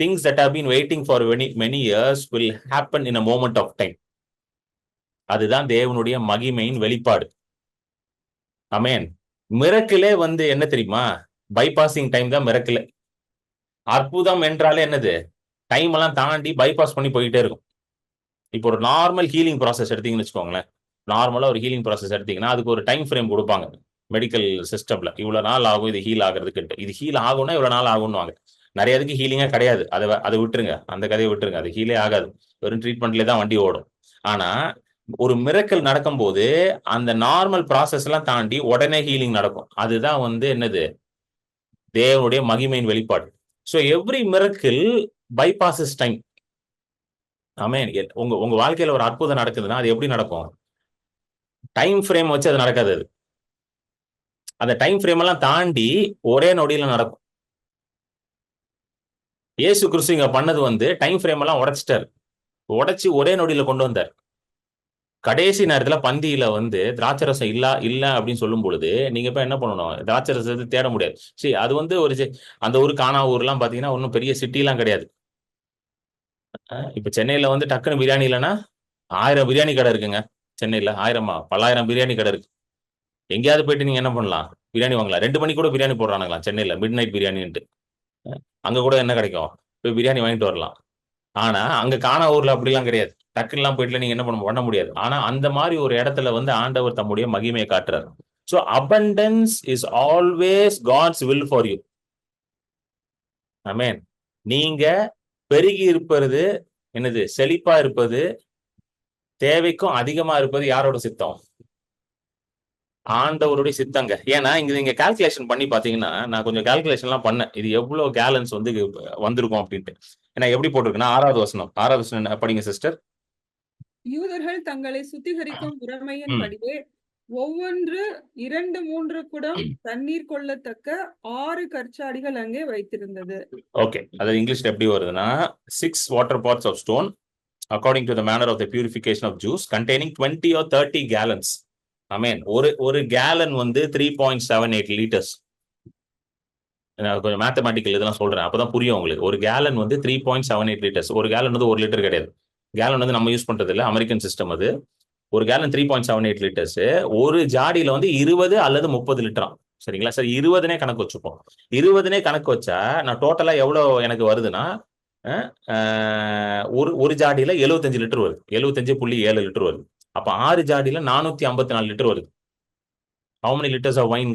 things that have been waiting for many years will happen in a moment of time. அதுதான் தேவனுடைய மகிமையின் வெளிப்பாடு. ஆமென். மிரக்கிளே வந்து என்ன தெரியுமா? பைபாசிங் டைம் தான் மிரக்கிளே. அற்புதம் என்றாலே என்னது? டைம் எல்லாம் தாண்டி பைபாஸ் பண்ணி போயிட்டே இருக்கும். இப்போ ஒரு நார்மல் ஹீலிங் ப்ராசஸ் எடுத்தீங்கன்னு வச்சுக்கோங்களேன். நார்மலா ஒரு ஹீலிங் ப்ராசஸ் எடுத்தீங்கன்னா அதுக்கு ஒரு டைம் ஃப்ரேம் கொடுப்பாங்க மெடிக்கல் சிஸ்டம்ல. இவ்வளவு நாள் ஆகும் இது ஹீல் ஆகிறதுக்கு. இது ஹீல் ஆகும்னா இவ்வளவு நாள் ஆகும்னுவாங்க. நிறைய இதுக்கு ஹீலிங்கா கிடையாது. அதை விட்டுருங்க, அந்த கதையை விட்டுருங்க. அது ஹீலே ஆகாது. வெறும் ட்ரீட்மெண்ட்லேயே தான் வண்டி ஓடும். ஆனா ஒரு மிரக்கல் நடக்கும்போது அந்த நார்மல் ப்ராசஸ் எல்லாம் தாண்டி உடனே ஹீலிங் நடக்கும். அதுதான் வந்து என்னது? தேவனுடைய மகிமையின் வெளிப்பாடு. So every miracle bypasses time. Amen. உங்க வாழ்க்கையில ஒரு அற்புதம் நடக்குதுன்னா அது எப்படி நடக்கும்? டைம் ஃப்ரேம் வச்சு அது நடக்காது. அது அந்த டைம் ஃப்ரேம் எல்லாம் தாண்டி ஒரே நொடியில நடக்கும். இயேசு கிறிஸ்து இங்க பண்ணது வந்து டைம் ஃப்ரேம் எல்லாம் உடைச்சிட்டாரு. உடைச்சு ஒரே நொடியில கொண்டு வந்தார். கடைசி நேரத்துல பந்தியில வந்து திராட்சரசம் இல்ல அப்படின்னு சொல்லும் பொழுது நீங்க இப்ப என்ன பண்ணணும்? திராட்சரசத்தை தேட முடியாது. சரி, அது வந்து அந்த ஊர் காணா ஊர்லாம் பாத்தீங்கன்னா ஒன்னும் பெரிய சிட்டி எல்லாம் கிடையாது. இப்ப சென்னையில வந்து டக்குன்னு பிரியாணி இல்லைன்னா 1000 பிரியாணி கடை இருக்குங்க. சென்னையில 1000 பல்லாயிரம் பிரியாணி கடை இருக்கு. எங்கேயாவது போயிட்டு நீங்க என்ன பண்ணலாம்? பிரியாணி வாங்கலாம். 2 மணிக்கு கூட பிரியாணி போடுறானுங்களா சென்னையில, மிட் நைட் பிரியாணின்ட்டு. அங்க கூட என்ன கிடைக்கும்? போய் பிரியாணி வாங்கிட்டு வரலாம். ஆனா அங்க காணா ஊர்ல அப்படிலாம் கிடையாது. டக்குலாம் போயிட்டு நீங்க என்ன பண்ண முடியாது. ஆனா அந்த மாதிரி ஒரு இடத்துல வந்து ஆண்டவர் தம்முடைய மகிமையை காட்டுறாரு. So abundance is always God's will for you. ஆமென். நீங்க பெருகி இருப்பது என்னது? செழிப்பா இருப்பது, தேவைக்கும் அதிகமா இருப்பது யாரோட சித்தம்? ஆண்டவருடைய சித்தங்க. ஏன்னா இங்க நீங்க கால்குலேஷன் பண்ணி பாத்தீங்கன்னா, நான் கொஞ்சம் கால்குலேஷன் எல்லாம் பண்ணேன். இது எவ்வளவு கேலன்ஸ் வந்து வந்திருக்கும் அப்படின்ட்டு. ஏன்னா எப்படி போட்டிருக்குன்னா 6வது வசனம் படிங்க சிஸ்டர். யூதர்கள் தங்களை சுத்திகரிக்கும் முறைமையின்படியே ஒவ்வொன்று 2-3 குடம் தண்ணீர் கொள்ளத்தக்க 6 கற்சாடிகள் அங்கே வைத்திருந்தது. ஓகே, அது இங்கிலீஷ்ல எப்படி வருதுன்னா 6 water pots of stone according to the manner of the purification of Jews containing 20 or 30 gallons. ஆமென். ஒரு கேலன் வந்து 3.78 liters. நான் கொஞ்சம் மேத்தமேட்டிக்கல் இதெல்லாம் சொல்றேன், அப்பதான் புரியும் உங்களுக்கு. ஒரு கேலன் வந்து 3.78 liters. ஒரு கேலன் வந்து 1 லிட்டர் கிடையாது. கேலன் வந்து நம்ம யூஸ் பண்றது இல்லை, அமெரிக்கன் சிஸ்டம் அது. ஒரு கேலன் 3.78 liters. ஒரு ஜாடியில வந்து 20 அல்லது 30 லிட்டரா. சரிங்களா? சரி, 20னே கணக்கு வச்சுப்போம். 20னே கணக்கு வச்சா நான் டோட்டலா எவ்வளவு எனக்கு வருதுன்னா ஒரு ஜாடியில 75 லிட்டர் வருது. 75.7 லிட்டர் வருது. அப்ப 6 ஜாடியில 454 லிட்டர் வருது. How many liters of wine?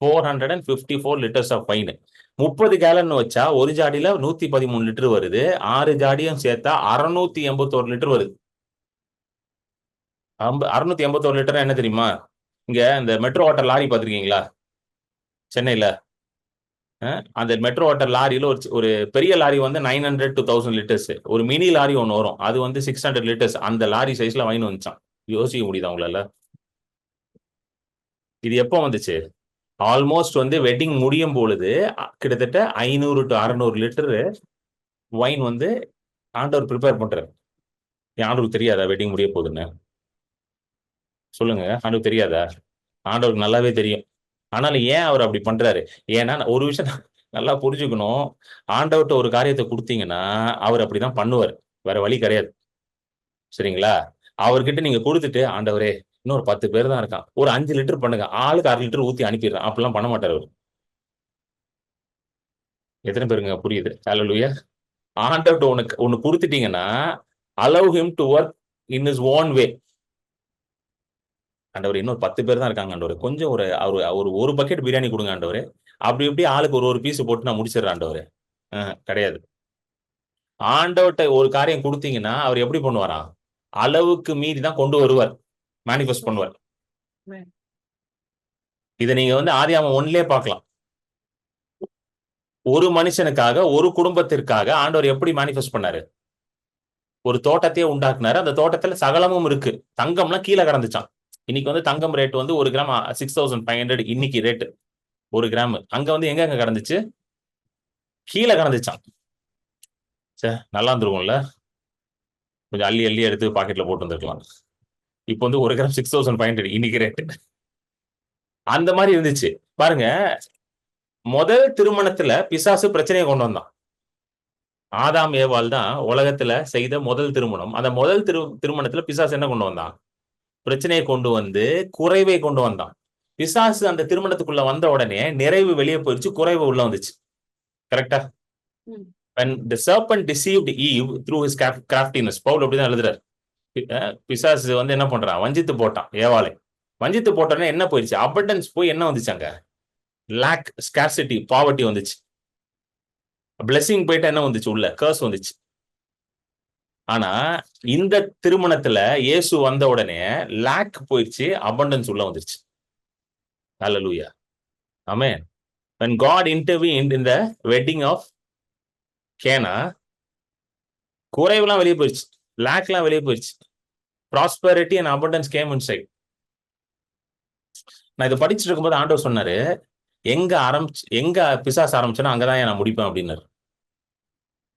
454 liters of wine. 30 gallon வச்சா ஒரு ஜாடியில 113 லிட்டர் வருது. 6 ஜாடியும் சேர்த்தா 681 லிட்டர் வருது. 681 லிட்டர் என்ன தெரியுமா? இங்க இந்த மெட்ரோ வாட்டர் லாரி பார்த்திருக்கீங்களா சென்னையில? அந்த மெட்ரோ வாட்டர் லாரியில ஒரு பெரிய லாரி வந்து 900 to 1000 லிட்டர்ஸ், ஒரு மினி லாரி ஒன்று வரும், அது வந்து 600 லிட்டர்ஸ். அந்த லாரி சைஸ்ல வைன் வந்துச்சான். யோசிக்க முடியுதா உங்களால? இது எப்போ வந்துச்சு? ஆல்மோஸ்ட் வந்து வெட்டிங் முடியும் பொழுது கிட்டத்தட்ட 500 to 600 லிட்டர் வைன் வந்து ஆண்டவர் ப்ரிப்பேர் பண்றாரு. ஆண்டவருக்கு தெரியாதா வெட்டிங் முடிய போகுதுன்னு? சொல்லுங்க, ஆண்டவருக்கு தெரியாதா? ஆண்டவருக்கு நல்லாவே தெரியும். ஆனாலும் ஏன் அவர் அப்படி பண்றாரு? ஏன்னா ஒரு விஷயம் நல்லா புரிஞ்சுக்கணும். ஆண்டவர்ட்ட ஒரு காரியத்தை கொடுத்தீங்கன்னா அவர் அப்படிதான் பண்ணுவார். வேற வழி கிடையாது. சரிங்களா? அவர்கிட்ட நீங்க கொடுத்துட்டு, ஆண்டவரே இன்னொரு 10 பேர் தான் இருக்கான், ஒரு 5 லிட்டர் பண்ணுங்க, ஆளுக்கு 1/2 லிட்டர் ஊத்தி அனுப்பிடுறேன், அப்படிலாம் பண்ண மாட்டார் அவர். எத்தனை பேருங்க புரியுது? ஹalleluya. ஆண்டவர்ட்ட ஒண்ணு கொடுத்துட்டீங்கன்னா allow him to work in his own way. ஆண்டவரே இன்னொரு 10 பேர் தான் இருக்காங்க ஆண்டவரே, கொஞ்சம் ஒரு பக்கெட் பிரியாணி கொடுங்க ஆண்டவரே, அப்படி இப்படி ஆளுக்கு ஒரு பீஸ் போட்டு நான் முடிச்சிடுறேன் ஆண்டவரே. கிடையாது. ஆண்டவர்ட்ட ஒரு காரியம் கொடுத்தீங்கன்னா அவர் எப்படி பண்ணுவாராம்? அளவுக்கு மீறி தான் கொண்டு வருவார், மேனிஃபெஸ்ட் பண்ணுவார். இதை நீங்க வந்து ஆதியாகமம் 1லயே பார்க்கலாம். ஒரு மனுஷனுக்காக, ஒரு குடும்பத்திற்காக ஆண்டவர் எப்படி மேனிஃபெஸ்ட் பண்ணாரு? ஒரு தோட்டத்தையே உண்டாக்குனாரு. அந்த தோட்டத்துல சகலமும் இருக்கு. தங்கம்லாம் கீழே கிடந்துச்சான். இன்னைக்கு வந்து தங்கம் ரேட் வந்து 1 கிராம் 6500 இன்னைக்கு ரேட் 1 கிராம். அங்க வந்து எங்க கிடந்துச்சு? கீழே கிடந்துச்சான். நல்லா இருந்திருக்கும்ல, கொஞ்சம் அள்ளி அள்ளி எடுத்து பாக்கெட்ல போட்டு வந்திருக்கலாம். இப்போ வந்து 1 கிராம் 6500 இன்னைக்கு ரேட். அந்த மாதிரி இருந்துச்சு பாருங்க. முதல் திருமணத்துல பிசாசு பிரச்சனையை கொண்டு வந்தான். ஆதாம் ஏவாள் தான் உலகத்துல செய்த முதல் திருமணம். அந்த முதல் திருமணத்துல பிசாசு என்ன கொண்டு வந்தான்? பிரச்சனையை கொண்டு வந்து குறைவை கொண்டு வந்தான். பிசாசு அந்த திருமணத்துக்குள்ள வந்த உடனே நிறைவு வெளியே போயிடுச்சு, குறைவு உள்ள வந்துச்சு. கரெக்டா? when the serpent deceived Eve through his craftiness, Pavul அப்படிதான் எழுதுறாரு. பிசாசு வந்து என்ன பண்றான்? வஞ்சித்து போட்டான் ஏவாளை. வஞ்சித்து போட்டோன்னே என்ன போயிடுச்சு? அபண்டன்ஸ் போய் என்ன வந்துச்சு? அங்க லேக், ஸ்கார்சிட்டி, பாவர்ட்டி வந்துச்சு. பிளெஸிங் போயிட்டா என்ன வந்துச்சு? உள்ள கர்ஸ் வந்துச்சு. ஆனா இந்த திருமணத்துல இயேசு வந்த உடனே லேக் போயிடுச்சு, அபண்டன்ஸ் உள்ள வந்துருச்சு. ஹalleluya. ஆமென். when God intervened in the wedding of Cana, குறைவுலாம் வெளியே போயிடுச்சு, லேக்லாம் வெளியே போயிடுச்சு. prosperity and abundance came inside. நான் இதை படிச்சுட்டு இருக்கும்போது ஆண்டவர் சொன்னாரு, எங்க பிசாசு ஆரம்பிச்சோன்னா அங்கதான் நான் முடிப்பேன் அப்படின்னாரு.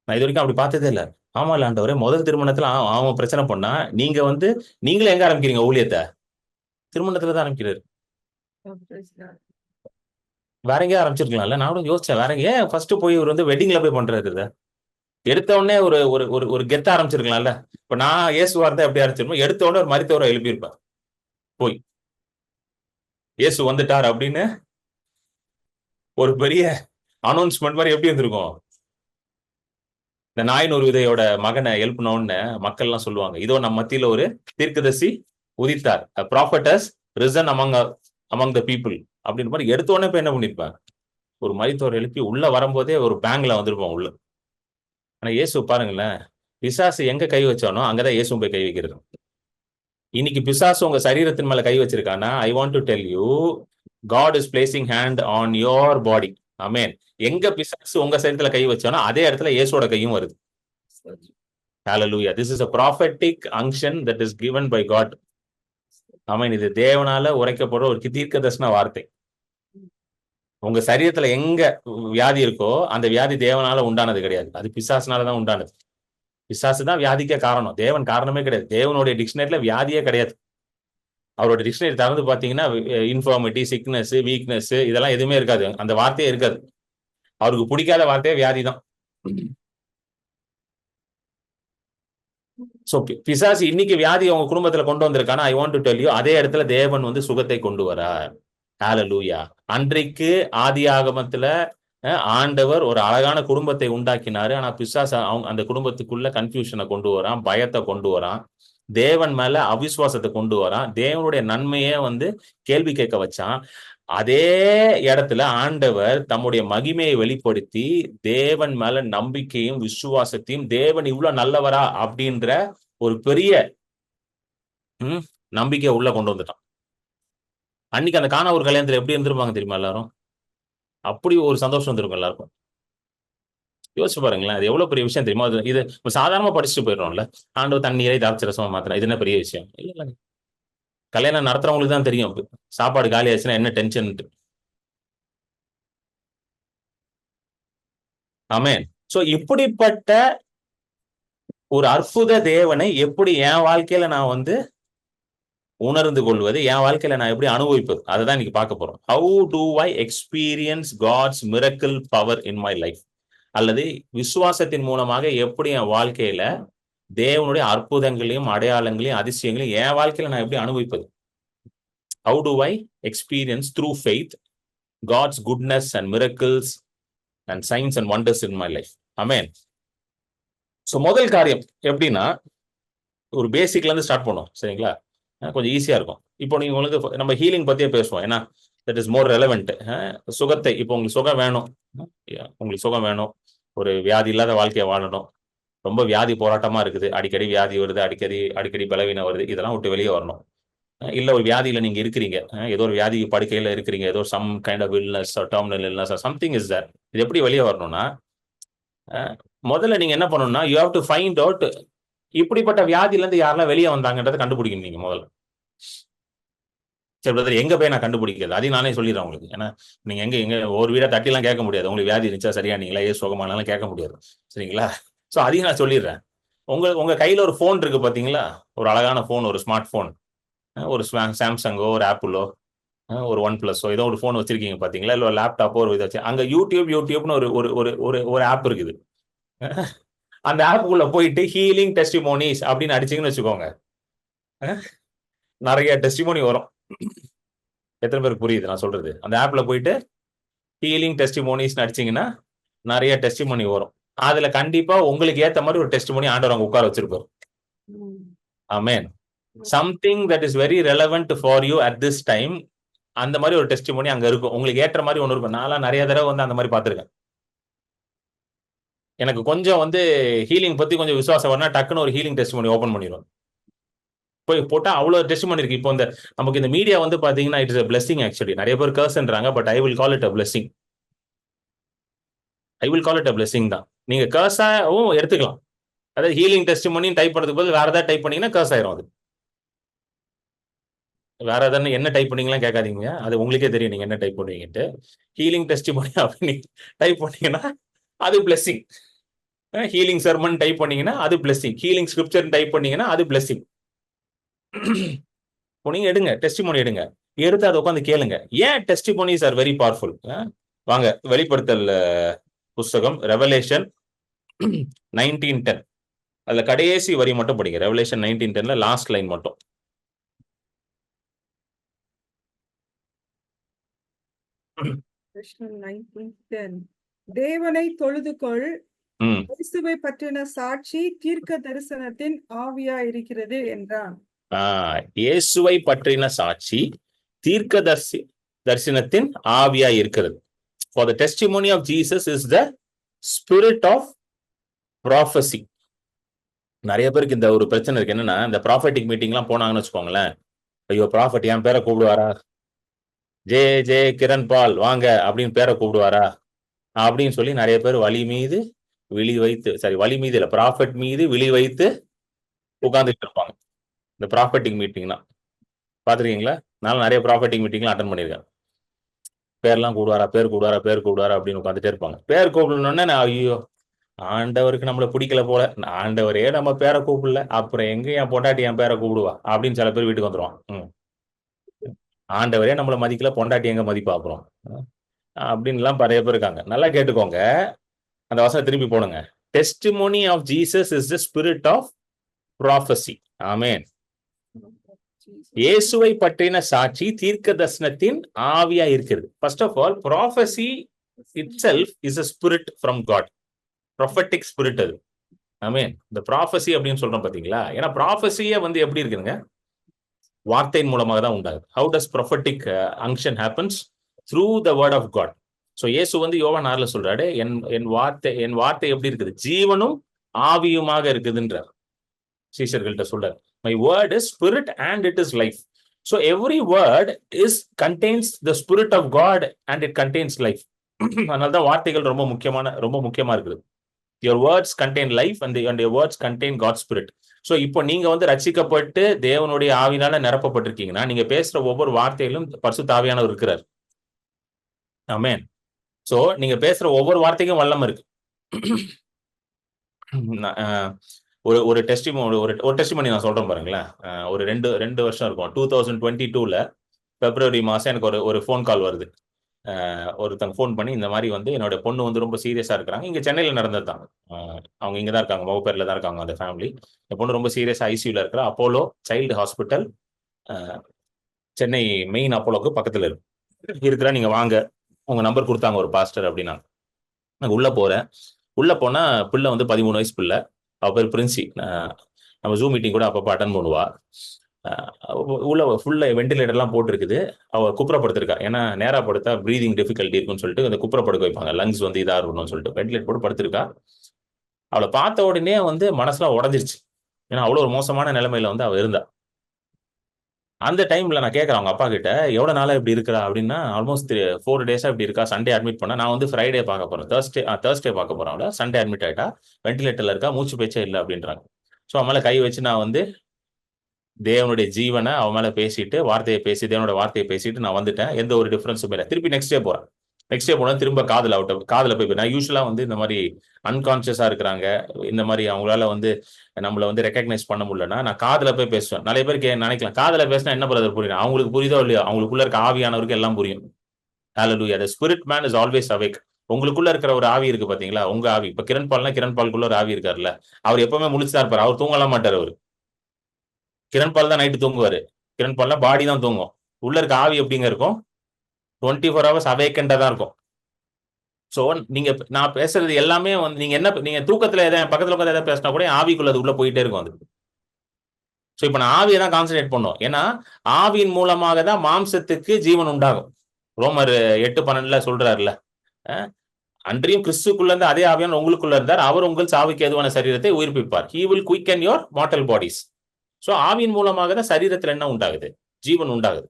நான் இது வரைக்கும் அப்படி பார்த்ததே இல்லை. ஆமா இல்ல ஆண்டவரே, முதல் திருமணத்துல அவன் பிரச்சனை பண்ணா, நீங்களே எங்க ஆரம்பிக்கிறீங்க ஊழியத்தை? திருமணத்துலதான் ஆரம்பிக்கிறாரு. வேற எங்கேயும் ஆரம்பிச்சிருக்கலாம்ல. நானும் யோசிச்சேன், வேற ஏன் ஃபர்ஸ்ட் போய் இவர் வந்து வெட்டிங்ல போய் பண்றாரு? இதை எடுத்த உடனே ஒரு கெத்த ஆரம்பிச்சிருக்கலாம்ல. இப்ப நான் இயேசு வார்த்தை எப்படி ஆரம்பிச்சிருப்போம்? எடுத்த உடனே ஒரு மரித்தவரை எழுப்பியிருப்பேன். போய் இயேசு வந்துட்டார் அப்படின்னு ஒரு பெரிய அனௌன்ஸ்மெண்ட் மாதிரி எப்படி இருந்திருக்கும்? இந்த நாயினூர் விதையோட மகனை எழுப்பினோன்னு மக்கள் எல்லாம் சொல்லுவாங்க, இதோ நம்ம மத்தியில ஒரு தீர்க்கதரிசி உதித்தார், prophet has risen among the people அப்படின்னு மாதிரி எடுத்த உடனே போய் என்ன பண்ணிருப்பேன்? ஒரு மரித்தோர் எழுப்பி உள்ள வரும்போதே ஒரு பேங்க்ல வந்திருப்போம் உள்ள. ஆனா இயேசு பாருங்களேன், பிசாசு எங்க கை வச்சானோ அங்கதான் இயேசு போய் கை வைக்கிறது. இன்னைக்கு பிசாசு உங்க சரீரத்தின் மேல கை வச்சிருக்கானா, I want to tell you, God is placing hand on your body. Amen. எங்க பிசாசு உங்க சரீரத்துல கை வச்சானோ அதே இடத்துல இயேசுவோட கையும் வருது. Hallelujah. This is a prophetic unction that is given by God. ஆமென். இது தேவனால உரைக்கப்படுற ஒரு தீர்க்க தரிசன வார்த்தை. உங்க சரீரத்துல எங்க வியாதி இருக்கோ அந்த வியாதி தேவனால உண்டானது கிடையாது, அது பிசாசுனாலதான் உண்டானது. பிசாசு தான் வியாதிக்கே காரணம், தேவன் காரணமே கிடையாது. தேவனுடைய டிக்ஷனரியில வியாதியே கிடையாது. அவரோட டிக்ஷனரி திறந்து பாத்தீங்கன்னா இன்ஃபார்மிட்டி, சிக்னஸ், வீக்னஸ் இதெல்லாம் எதுவுமே இருக்காது, அந்த வார்த்தையே இருக்காது. அவருக்கு பிடிக்காத வார்த்தையே வியாதி தான். சோ பிசாசு இன்னைக்கு வியாதி உங்க குடும்பத்துல கொண்டு வந்திருக்கானா, I want to tell you, அதே இடத்துல தேவன் வந்து சுகத்தை கொண்டு வரார். ஹalleluya. அன்றைக்கு ஆதியாகமத்துல ஆண்டவர் ஒரு அழகான குடும்பத்தை உண்டாக்கினாரு. ஆனா பிசாசு அந்த குடும்பத்துக்குள்ள கன்ஃபியூஷனை கொண்டு வரான், பயத்தை கொண்டு வரான், தேவன் மேல அவிசுவாசத்தை கொண்டு வரான், தேவனுடைய நன்மையே வந்து கேள்வி கேட்க வச்சான். அதே இடத்துல ஆண்டவர் தம்முடைய மகிமையை வெளிப்படுத்தி தேவன் மேல நம்பிக்கையும் விசுவாசத்தையும், தேவன் இவ்வளவு நல்லவரா அப்படின்ற ஒரு பெரிய நம்பிக்கையை உள்ள கொண்டு வந்துட்டான். அன்னைக்கு அந்த கானா ஒரு கல்யாணத்துல எப்படி இருந்திருப்பாங்க தெரியுமா எல்லாரும்? அப்படி ஒரு சந்தோஷம் வந்திருக்கும் எல்லாருக்கும். யோசிச்சு பாருங்களேன், அது எவ்வளவு பெரிய விஷயம் தெரியுமா? இது சாதாரணமா படிச்சுட்டு போயிடுறோம்ல. ஆண்டவர் தண்ணீரை திராட்சை ரசமா மாத்தினா, இது என்ன பெரிய விஷயம்? இல்ல, கல்யாணம் நடத்துறவங்களுக்கு தான் தெரியும் சாப்பாடு காலி ஆச்சுன்னா என்ன டென்ஷன். ஆமென். சோ இப்படிப்பட்ட ஒரு அற்புத தேவனை எப்படி என் வாழ்க்கையில நான் வந்து உணர்ந்து கொள்வது, என் வாழ்க்கையில நான் எப்படி அனுபவிப்பது, அதை தான் இன்னைக்கு பார்க்க போறோம். How do I experience God's miracle power in my life? அல்லது விசுவாசத்தின் மூலமாக எப்படி என் வாழ்க்கையில தேவனுடைய அற்புதங்களையும் அடையாளங்களையும் அதிசயங்களையும் என் வாழ்க்கையில நான் எப்படி அனுபவிப்பது? How do I experience through faith God's goodness and miracles and signs and wonders in my life? Amen. So முதல் காரியம் எப்படின்னா, ஒரு பேசிக்ல இருந்து ஸ்டார்ட் பண்ணுவோம், சரிங்களா? கொஞ்சம் ஈஸியா இருக்கும். இப்போ நீங்க உங்களுக்கு நம்ம ஹீலிங் பத்தியே பேசுவோம், ஏன்னா தட் இஸ் மோர் ரெலவெண்ட். சுகத்தை, இப்போ உங்களுக்கு சுகம் வேணும், உங்களுக்கு சுகம் வேணும், ஒரு வியாதி இல்லாத வாழ்க்கையை வாழணும், ரொம்ப வியாதி போராட்டமா இருக்குது, அடிக்கடி வியாதி வருது, அடிக்கடி பலவீனம் வருது, இதெல்லாம் விட்டு வெளியே வரணும். இல்ல ஒரு வியாதியில நீங்க இருக்கிறீங்க, ஏதோ ஒரு வியாதி படுக்கையில இருக்கிறீங்க, ஏதோ some kind of illness, terminal illness, something is there. இது எப்படி வெளியே வரணும்னா, முதல்ல நீங்க என்ன பண்ணணும்னா, you have to find out இப்படிப்பட்ட வியாதியில இருந்து யாரெல்லாம் வெளியே வந்தாங்கன்றதை கண்டுபிடிக்கணும் நீங்க முதல்ல. சரி பிரதர், எங்க போய் நான் கண்டுபிடிக்கிறது? அதையும் நானே சொல்லிடுறேன் உங்களுக்கு. ஏன்னா நீங்க எங்க ஒரு வீடை தட்டிலாம் கேட்க முடியாது, உங்களுக்கு வியாதி இருந்துச்சா சரியா நீங்களா ஏ சுகமானாலும் கேட்க முடியாது, சரிங்களா? ஸோ அதையும் நான் சொல்லிடுறேன். உங்க கையில ஒரு போன் இருக்கு பாத்தீங்களா, ஒரு அழகான போன், ஒரு ஸ்மார்ட் போன், ஒரு சாம்சங்கோ, ஒரு ஆப்பிளோ, ஒரு ஒன் பிளஸோ, ஏதோ ஒரு போன் வச்சிருக்கீங்க பாத்தீங்களா, இல்ல ஒரு லேப்டாப்போ ஒரு இதாச்சு, அங்க யூடியூப்னு ஒரு ஒரு ஒரு ஒரு ஆப் இருக்குது. அந்த ஆப்புக்குள்ள போயிட்டு ஹீலிங் டெஸ்டிமோனிஸ் அப்படின்னு அடிச்சீங்கன்னு வச்சுக்கோங்க, நிறைய டெஸ்டிமோனி வரும். எத்தனை பேருக்கு புரியுது நான் சொல்றது? அந்த ஆப்ல போயிட்டு ஹீலிங் டெஸ்டிமோனிஸ் அடிச்சீங்கன்னா நிறைய டெஸ்டிமோனி வரும். அதுல கண்டிப்பா உங்களுக்கு ஏத்த மாதிரி ஒரு டெஸ்டிமோனி ஆண்டவர் அங்க உட்கார வச்சிருப்பாரு. Amen. Something that is very relevant for you at this time, அந்த மாதிரி ஒரு டெஸ்டிமோனி அங்க இருக்கும். உங்களுக்கு ஏற்ற மாதிரி ஒன்று இருக்கும். நான்லாம் நிறைய தடவை வந்து அந்த மாதிரி பார்த்திருக்கேன். எனக்கு கொஞ்சம் வந்து ஹீலிங் பத்தி கொஞ்சம் விசுவாசம் வரனா டக்குன்னு ஒரு ஹீலிங் டெஸ்டிமோனி ஓபன் பண்ணிடுவேன். போய் போட்டா அவ்வளவு டெஸ்டிமோனி இருக்கு. இப்போ நமக்கு இந்த மீடியா வந்து பாத்தீங்கன்னா it is a blessing actually. நிறைய பேர் கர்ஸ்ன்றாங்க, but I will call it a blessing. I will call it a blessing தான். நீங்க கர்ஸாவும் எடுத்துக்கலாம். அதாவது ஹீலிங் டெஸ்டிமோனி டைப் பண்றதுக்கு பதில் வேற ஏதாவது டைப் பண்ணீங்கன்னா கர்ஸ் ஆயிரும். அது வேற ஏதாவது என்ன டைப் பண்ணீங்களா கேட்காதீங்க, அது உங்களுக்கே தெரியும் நீங்க என்ன டைப் பண்ணுவீங்கன்ட்டு. ஹீலிங் டெஸ்டிமோனி அப்படின்னு டைப் பண்ணீங்கன்னா அது பிளெஸிங். ஹீலிங் சர்மன் டைப் பண்ணீங்கன்னா அது பிளெஸிங். ஹீலிங் ஸ்கிரிப்சர் டைப் பண்ணீங்கன்னா அது பிளெஸிங். நீங்க எடுங்க, டெஸ்டிமோனி எடுங்க, எடுத்து அதை உட்காந்து கேளுங்க. ஏன் டெஸ்டிமோனிஸ் ஆர் வெரி பவர்ஃபுல்? வாங்க, வெளிப்படுத்தல் புஸ்தகம் ரெவலேஷன் 19:10, அதுல கடைசி வரி மட்டும் படிங்க. ரெவலேஷன் 19:10ல லாஸ்ட் லைன் மட்டும். தேவனை தொழுதுகொள், இயேசுவை பற்றின சாட்சி தீர்க்க தரிசனத்தின் ஆவியா இருக்கிறது என்றான். இயேசுவை பற்றின சாட்சி தீர்க்க தரிசனத்தின் ஆவியா இருக்கிறது. For the testimony of Jesus is the spirit of prophecy. நிறைய பேருக்கு இந்த ஒரு பிரச்சனை இருக்கு. என்னன்னா, இந்த ப்ராஃபெட்டிக் மீட்டிங்லாம் போனாங்கன்னு வச்சுக்கோங்களேன், ஐயோ ப்ராஃபெட் என் பேரை கூப்பிடுவாரா, ஜே கிரண் பால் வாங்க அப்படின்னு பேரை கூப்பிடுவாரா அப்படின்னு சொல்லி நிறைய பேர் வழி மீது இல்ல, ப்ராஃபெட் மீது விழி வைத்து உட்கார்ந்துட்டு இருப்பாங்க. இந்த ப்ராஃபெட்டிக் மீட்டிங்னா பாத்துருக்கீங்களா? நான் நிறைய ப்ராஃபெட்டிக் மீட்டிங்லாம் அட்டன் பண்ணியிருக்கேன். பேர்லாம் பேர் கூடுவாரா அப்படின்னு உட்காந்துட்டே இருப்பாங்க. பேர் கூப்பிடணும்னா நான் ஐயோ ஆண்டவருக்கு நம்மளை பிடிக்கல போல, ஆண்டவரே நம்ம பேரை கூப்பிடல, அப்புறம் எங்க என் பொண்டாட்டி என் பேரை கூப்பிடுவா அப்படின்னு சில பேர் வீட்டுக்கு வந்துருவான். ஆண்டவரே நம்மளை மதிக்கல, பொண்டாட்டி எங்க மதிப்பா அப்புறம் அப்படின்லாம் நிறைய பேர் இருக்காங்க. நல்லா கேட்டுக்கோங்க, அந்த வசனம் திருப்பி போடுங்க. Testimony of Jesus is the spirit of prophecy. Amen. இயேசுவை பற்றின சாட்சி தீர்க்க தரிசனத்தின் ஆவியா இருக்கிறது. First of all, prophecy itself is a spirit from God. prophetic spirit அது. ஆமென். இந்த ப்ராஃபசி அப்படின்னு சொல்றோம் பாத்தீங்களா? ஏன்னா ப்ராஃபசியே வந்து எப்படி இருக்குங்க, வார்த்தையின் மூலமாக தான் உண்டாகுது. how does prophetic unction happens? Through the word of God. So இயேசு வந்து யோவான் 6 சொல்றாரு, என் வார்த்தை எப்படி இருக்குது, ஜீவனும் ஆவியுமாக இருக்குதுன்றார். சீஷர்கள்ட்ட சொல்றாரு, my word is spirit and it is life. So every word contains the spirit of God and it contains life. அதனாலதான் வார்த்தைகள் ரொம்ப முக்கியமா இருக்குது. Your words contain life and your words contain God's spirit. So இப்போ நீங்க வந்து ரட்சிக்கப்பட்டு தேவனுடைய ஆவினால நிரப்பப்பட்டிருக்கீங்கன்னா, நீங்க பேசுற ஒவ்வொரு வார்த்தையிலும் பரிசுத்த ஆவியானவர் இருக்கிறார். ஆமென். ஸோ நீங்க பேசுற ஒவ்வொரு வார்த்தைக்கும் வல்லமை இருக்கு. ஒரு டெஸ்டிமோனி நான் சொல்றேன் பாருங்களேன். ஒரு ரெண்டு வருஷம் இருக்கும். 2022 பிப்ரவரி மாசம் எனக்கு ஒரு ஃபோன் கால் வருது. ஒருத்தங்க ஃபோன் பண்ணி இந்த மாதிரி வந்து என்னோட பொண்ணு வந்து ரொம்ப சீரியஸா இருக்கிறாங்க. இங்க சென்னையில நடந்தது தான். அவங்க இங்க தான் இருக்காங்க, மொபைல்ல தான் இருக்காங்க அந்த ஃபேமிலி. என் பொண்ணு ரொம்ப சீரியஸா ஐசியூல இருக்கிறா. Apollo child hospital, Chennai main அப்போலோக்கு பக்கத்துல இருக்கிறா. நீங்க வாங்க, உங்க நம்பர் கொடுத்தாங்க ஒரு பாஸ்டர் அப்படின்னா. நாங்க உள்ள போறேன். உள்ள போனா பிள்ளை வந்து 13 வயசு பிள்ளை. அவ பேர் பிரின்சி. நம்ம ஜூம் மீட்டிங் கூட அப்பப்போ அட்டன் பண்ணுவா. உள்ள ஃபுல்லா வெண்டிலேட்டர்லாம் போட்டுருக்குது. அவ குப்புறப்படுத்திருக்கா. ஏன்னா நேரா படுத்தா ப்ரீதிங் டிஃபிகல்ட்டி இருக்குன்னு சொல்லிட்டு அந்த குப்புறப்படுக்க வைப்பாங்க, லங்ஸ் வந்து இதா இருக்கணும்னு சொல்லிட்டு வெண்டிலேட்டர் போட்டு படுத்திருக்கா. அவளை பார்த்த உடனே வந்து மனசுலாம் உடஞ்சிருச்சு. ஏன்னா அவ்வளோ ஒரு மோசமான நிலைமையில வந்து அவ இருந்தா. அந்த டைம்ல நான் கேட்கறேன் அவங்க அப்பா கிட்ட, எவ்வளவு நாளா இப்படி இருக்கா அப்படின்னா, ஆல்மோஸ்ட் 4 டேஸா இப்படி இருக்கா. சண்டே அட்மிட் பண்ணா. நான் வந்து ஃப்ரைடே பார்க்க போறேன், தேர்ஸ்டே பார்க்க போறேன். அவளை சண்டே அட்மிட் ஆயிட்டா, வெண்டிலேட்டர்ல இருக்கா, மூச்சு பேச்சே இல்லை அப்படின்றாங்க. ஸோ அவன் மேல கை வச்சு நான் வந்து தேவனுடைய ஜீவனை அவன் மேல பேசிட்டு, தேவனோட வார்த்தையை பேசிட்டு நான் வந்துட்டேன். எந்த ஒரு டிஃபரன்ஸும் இல்லை. திருப்பி நெக்ஸ்ட் டே போறேன். நெக்ஸ்ட் டே போனா திரும்ப காதுல போய் நான் யூஸ்வலா வந்து இந்த மாதிரி அன்கான்சியஸா இருக்கிறாங்க, இந்த மாதிரி அவங்களால வந்து நம்மள வந்து ரெகக்னைஸ் பண்ண முடியலன்னா நான் காதுல போய் பேசுவேன். நிறைய பேர் நினைக்கலாம், காதுல பேசினா என்ன பிரதர் புரியும்? அவங்களுக்கு புரியுதோ இல்லையோ, அவங்களுக்குள்ள இருக்க ஆவியானவருக்கு எல்லாம் புரியும். ஹல்லேலூயா. The spirit man is always awake. உங்களுக்குள்ள இருக்கிற ஒரு ஆவி இருக்கு பாத்தீங்களா, உங்க ஆவி. இப்ப கிரண் பாலுக்குள்ள ஒரு ஆவி இருக்காருல்ல, அவர் எப்பவுமே முழிச்சுதான் இருப்பாரு. அவர் தூங்கலாம் மாட்டார். அவரு கிரண் பால் தான் நைட்டு தூங்குவாரு. கிரண் பால்னா பாடி தான் தூங்கும். உள்ள இருக்க ஆவி எப்படிங்க இருக்கும்? 24 hours அவேக்கண்டா தான் இருக்கும். சோ நான் பேசுறது எல்லாமே வந்து நீங்க தூக்கத்துல பக்கத்துல உட்காந்து எதாவது பேசினா கூட ஆவிக்குள்ள அது உள்ள போயிட்டே இருக்கும் அது. சோ இப்ப நான் ஆவியை தான் கான்சன்ட்ரேட் பண்ணோம். ஏன்னா ஆவியின் மூலமாக தான் மாம்சத்துக்கு ஜீவன் உண்டாகும். ரோமர் 8:12 சொல்றாருல, அன்றியும் கிறிஸ்துக்குள்ள இருந்து அதே ஆவியான உங்களுக்குள்ள இருந்தார், அவர் உங்கள் சாவுக்கு ஏதுவான சரீரத்தை உயிர்ப்பிப்பார். He will quicken your mortal bodies. So ஆவியின் மூலமாக தான் சரீரத்துல என்ன உண்டாகுது? ஜீவன் உண்டாகுது.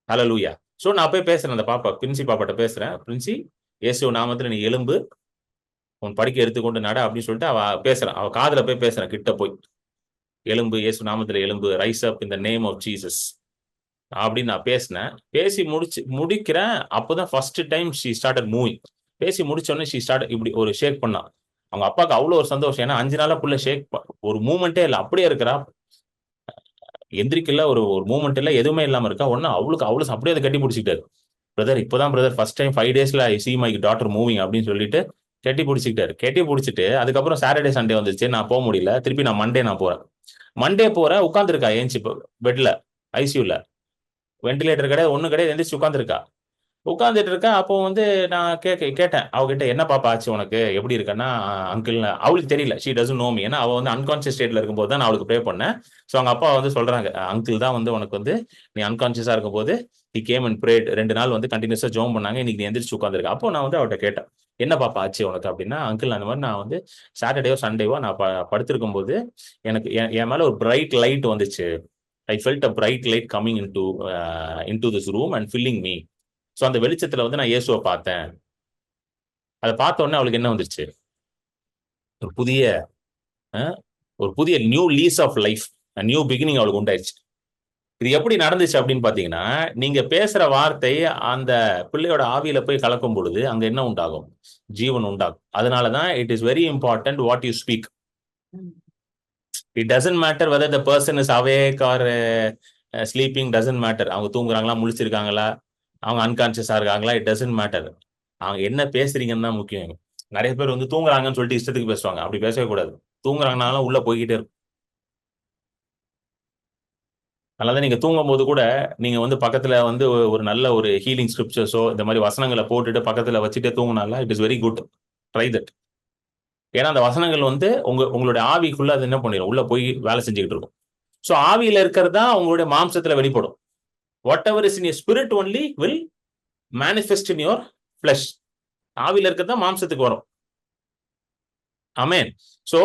ஹல்லேலூயா. சோ நான் போய் பேசுறேன், அந்த பிரின்சி பாப்பாட்ட பேசுறேன். பிரின்சி, இயேசு நாமத்துல நீ எழும்பு, உன் படுக்கை எடுத்துக்கொண்டு நட அப்படின்னு சொல்லிட்டு அவ பேசுறான். அவ காதுல போய் பேசுறேன், கிட்ட போய். எழும்பு, இயேசு நாமத்துல எழும்பு, rise up in the name of Jesus அப்படின்னு நான் பேசினேன். பேசி முடிக்கிறேன். அப்போதான் first time she started moving. பேசி முடிச்சோடனே ஷீ ஸ்டார்ட் இப்படி ஒரு ஷேக் பண்ணா. அவங்க அப்பாவுக்கு அவ்வளவு ஒரு சந்தோஷம். ஏன்னா 5 நாளா புள்ள ஷேக், ஒரு மூமெண்டே இல்லை, அப்படியே இருக்கிறா. எந்திரிக்கல, ஒரு மூமெண்ட் இல்லை, எதுவுமே இல்லாம இருக்கா. ஒன்னு அவளுக்கு அப்படியே அதை கட்டி பிடிச்சிக்கிட்டாரு. பிரதர், இப்பதான் பிரதர் ஃபர்ஸ்ட் டைம் 5 daysல I see my daughter moving அப்படின்னு சொல்லிட்டு கட்டி பிடிச்சிட்டு அதுக்கப்புறம் சாட்டர்டே சண்டே வந்துச்சு. நான் போக முடியல. திருப்பி நான் மண்டே போறேன். உட்காந்துருக்கா ஏஞ்சி பெட்ல, ஐசியூல. வெண்டிலேட்டர் கிடையாது, ஒன்னும் கிடையாது. எந்திரிச்சு உட்காந்துட்டு இருக்கா. அப்போ வந்து நான் கேட்டேன் அவகிட்ட, என்ன பாப்பா ஆச்சு உனக்கு, எப்படி இருக்கன்னா? அங்கிள், அவளுக்கு தெரியல, ஷீ டசன்ட் நோ மீ. ஏன்னா அவ வந்து அன்கான்சியஸ் ஸ்டேட்ல இருக்கும்போது தான் நான் அவளுக்கு ப்ரே பண்ணேன். ஸோ அவங்க அப்பா வந்து சொல்றாங்க, அங்கிள் தான் வந்து உனக்கு வந்து நீ அன்கான்சியஸா இருக்கும்போது ஹி கேம் அண்ட் ப்ரேட். 2 நாள் வந்து கண்டினியூஸா ஜோம் பண்ணாங்க. இன்னைக்கு நீ எந்திரிச்சு உட்காந்துருக்க. அப்போ நான் வந்து அவட்ட கேட்டேன், என்ன பாப்பா ஆச்சு உனக்கு அப்படின்னா, அங்கிள் அந்த மாதிரி நான் வந்து சாட்டர்டேவோ சண்டேவோ நான் படுத்திருக்கும் போது எனக்கு என் மேல ஒரு பிரைட் லைட் வந்துச்சு. I felt a bright light coming into this room and filling me. So அந்த வெளிச்சத்துல வந்து நான் இயேசுவை பார்த்தேன். அதை பார்த்த உடனே அவளுக்கு என்ன வந்துருச்சு? ஒரு புதிய new lease of life, new beginning அவளுக்கு உண்டாயிருச்சு. இது எப்படி நடந்துச்சு அப்படின்னு பாத்தீங்கன்னா, நீங்க பேசுற வார்த்தை அந்த பிள்ளையோட ஆவியில போய் கலக்கும் பொழுது அங்க என்ன உண்டாகும்? ஜீவன் உண்டாகும். அதனாலதான் it is very important what you speak. It doesn't matter whether the person is awake R sleeping. Doesn't matter. அவங்க தூங்குறாங்களா, முழிச்சிருக்காங்களா, அவங்க அன்கான்சியஸா இருக்காங்களா, இட் டசன்ட் மேட்டர். அவங்க என்ன பேசுறீங்கன்னு தான் முக்கியம். நிறைய பேர் வந்து தூங்குறாங்கன்னு சொல்லிட்டு இஷ்டத்துக்கு பேசுவாங்க. அப்படி பேசவே கூடாது. தூங்குறாங்கனாலும் உள்ள போய்கிட்டே இருக்கும். அதனால நீங்க தூங்கும் போது கூட நீங்க வந்து பக்கத்துல வந்து ஒரு நல்ல ஒரு ஹீலிங் ஸ்கிரிப்சர்ஸோ இந்த மாதிரி வசனங்களை போட்டுட்டு பக்கத்துல வச்சுட்டே தூங்கினால it is very good. Try that. ஏன்னா அந்த வசனங்கள் வந்து உங்களுடைய ஆவிக்குள்ள அது என்ன பண்ணிடும், உள்ள போய் வேலை செஞ்சுக்கிட்டு இருக்கும். ஸோ ஆவியில இருக்கிறது தான் உங்களுடைய மாம்சத்துல வெளிப்படும். What ever is in your spirit only will manifest in your flesh. ஆவியில இருக்கிறது தான் மாம்சத்துக்கு வரும். ஆமென். சோ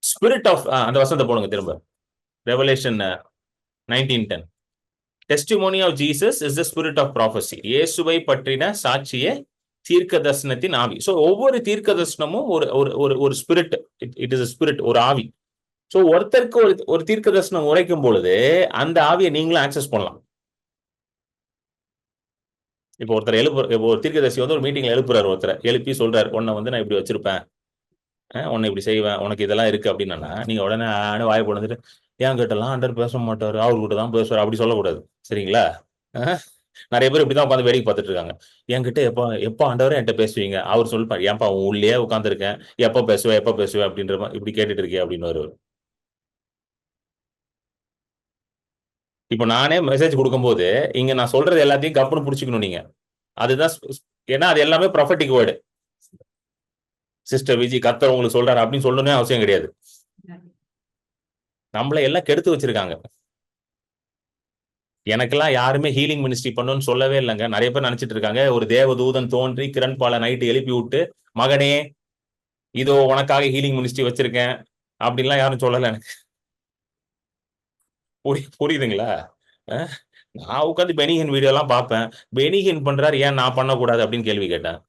ஸ்பிரிட் ஆஃப் அந்த வசனத்தை போடுங்க திரும்ப. Revelation 19:10. Testimony of Jesus is the spirit of prophecy. இயேசுவை பற்றின சாட்சியே தீர்க்க தரிசனத்தின் ஆவி. சோ ஒவ்வொரு தீர்க்க தரிசனமும் ஒரு ஒரு ஒரு ஸ்பிரிட். இட் இஸ் ஸ்பிரிட், ஒரு ஆவி. சோ ஒருத்தருக்கு ஒரு தீர்க்க தரிசனம் உரைக்கும் பொழுது அந்த ஆவியை நீங்களும் ஆக்சஸ் பண்ணலாம். இப்போ ஒருத்தர் ஒரு தீர்க்கதரிசி வந்து ஒரு மீட்டிங்ல எழுப்புறாரு, ஒருத்தர் எழுப்பி சொல்றாரு, உன்னை வந்து நான் இப்படி வச்சிருப்பேன், உன்னை இப்படி செய்வேன், உனக்கு இதெல்லாம் இருக்கு அப்படின்னா நீங்க உடனே வாய போடுந்துட்டு ஏன் கிட்டலாம் ஆண்டவர் பேச மாட்டாரு, அவர்கிட்ட தான் பேசுவார் அப்படி சொல்லக்கூடாது. சரிங்களா? நிறைய பேர் இப்படிதான் உட்காந்து வேடிக்கை பார்த்துட்டு இருக்காங்க. என்கிட்ட எப்போ ஆண்டவரே என்கிட்ட பேசுவீங்க, அவர் சொல்லிப்பாரு, ஏன்பா உன் உள்ளே உட்காந்துருக்கேன், எப்ப பேசுவேன் அப்படின்ற மாதிரி இப்படி கேட்டுட்டு இருக்கேன் அப்படின்னு வருவார். இப்போ நானே மெசேஜ் கொடுக்கும்போது இங்க நான் சொல்றது எல்லாத்தையும் கப்புன்னு புடிச்சுக்கணும் நீங்க. அதுதான் ஏன்னா அது எல்லாமே ப்ராஃபட்டிக் வேர்டு. சிஸ்டர் விஜி கர்த்தர் உங்களுக்கு சொல்றாரு அப்படின்னு சொல்லணும்னே அவசியம் கிடையாது. நம்மள எல்லாம் கெடுத்து வச்சிருக்காங்க. எனக்கெல்லாம் யாருமே ஹீலிங் மினிஸ்ட்ரி பண்ணணும்னு சொல்லவே இல்லைங்க. நிறைய பேர் நினைச்சிட்டு இருக்காங்க ஒரு தேவதூதன் தோன்றி கிரண் பால நைட்டு எழுப்பி விட்டு, மகனே இதோ உனக்காக ஹீலிங் மினிஸ்ட்ரி வச்சிருக்கேன் அப்படின்லாம் யாரும் சொல்லல எனக்கு. புரியுதுங்களா? நான் உட்காந்து பெனிஹின் வீடியோ எல்லாம் பார்ப்பேன். பெனிஹின் பண்றாரு, ஏன் நான் பண்ணக்கூடாது அப்படின்னு கேள்வி கேட்டேன்.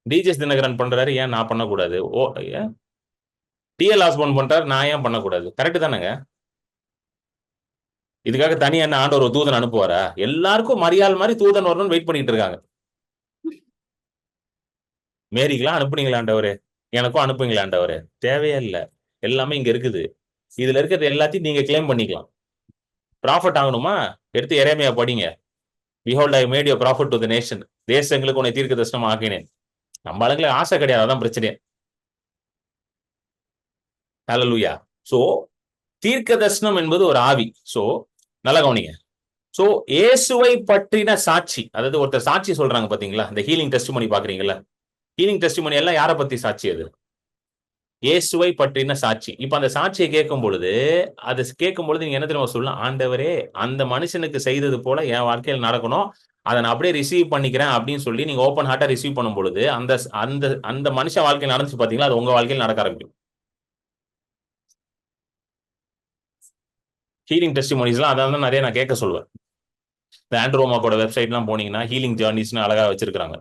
டிஜிஎஸ் தினகரன் பண்றாரு, ஏன் நான் பண்ணக்கூடாது? டிஎல் ஆஸ்போன் பண்றாரு, நான் ஏன் பண்ணக்கூடாது? கரெக்ட் தானேங்க? இதுக்காக தனியா என்ன ஆண்டவர் ஒரு தூதன் அனுப்புவாரா? எல்லாருக்கும் மரியாள் மாதிரி தூதன் வரணும்னு வெயிட் பண்ணிட்டு இருக்காங்க. மேரிக்கெல்லாம் அனுப்புனீங்களா ஆண்டவரே, எனக்கும் அனுப்புங்களா ஆண்டவரே? தேவையே இல்லை. எல்லாமே இங்க இருக்குது. இதுல இருக்கிறது எல்லாத்தையும் நீங்க கிளைம் பண்ணிக்கலாம். ப்ராஃபிட் ஆகணுமா? எடுத்து எரேமியா படிங்க. Behold, I made you a prophet to the nation. தேசங்களுக்கு உன்னை தீர்க்க தரிசனம் ஆக்கினேன். நம்ம ஆளுங்களுக்கு ஆசை கிடையாது, அதான் பிரச்சனை. ஹல்லேலூயா. சோ தீர்க்க தரிசனம் என்பது ஒரு ஆவி. சோ நல்லா கவனிங்க. சோ இயேசுவை பற்றின சாட்சி, அதாவது ஒருத்தர் சாட்சி சொல்றாங்க பாத்தீங்களா, இந்த ஹீலிங் டெஸ்டிமோனி பாக்குறீங்களா? ஹீலிங் டெஸ்டிமோனி எல்லாம் யாரை பத்தி சாட்சி? அது இயேசுவை பற்றின சாட்சி. இப்ப அந்த சாட்சியை கேட்கும் பொழுது நீங்க என்ன தெரியுமா சொல்லலாம்? ஆண்டவரே அந்த மனுஷனுக்கு செய்தது போல என் வாழ்க்கையில் நடக்கணும், அதை நான் அப்படியே ரிசீவ் பண்ணிக்கிறேன் அப்படின்னு சொல்லி நீங்க ஓப்பன் ஹார்ட்டா ரிசீவ் பண்ணும் பொழுது அந்த அந்த அந்த மனுஷ வாழ்க்கையில் நடந்துச்சு பாத்தீங்களா, அது உங்க வாழ்க்கையில் நடக்க ஆரம்பிக்கும். ஹீலிங் டெஸ்டிமோனிஸ்லாம் அதான் நிறைய நான் கேட்க சொல்லுவேன். இந்த ஆண்ட்ரோமாக்கோட வெப்சைட்லாம் போனீங்கன்னா ஹீலிங் ஜேர்னிஸ்னு அழகா வச்சிருக்காங்க.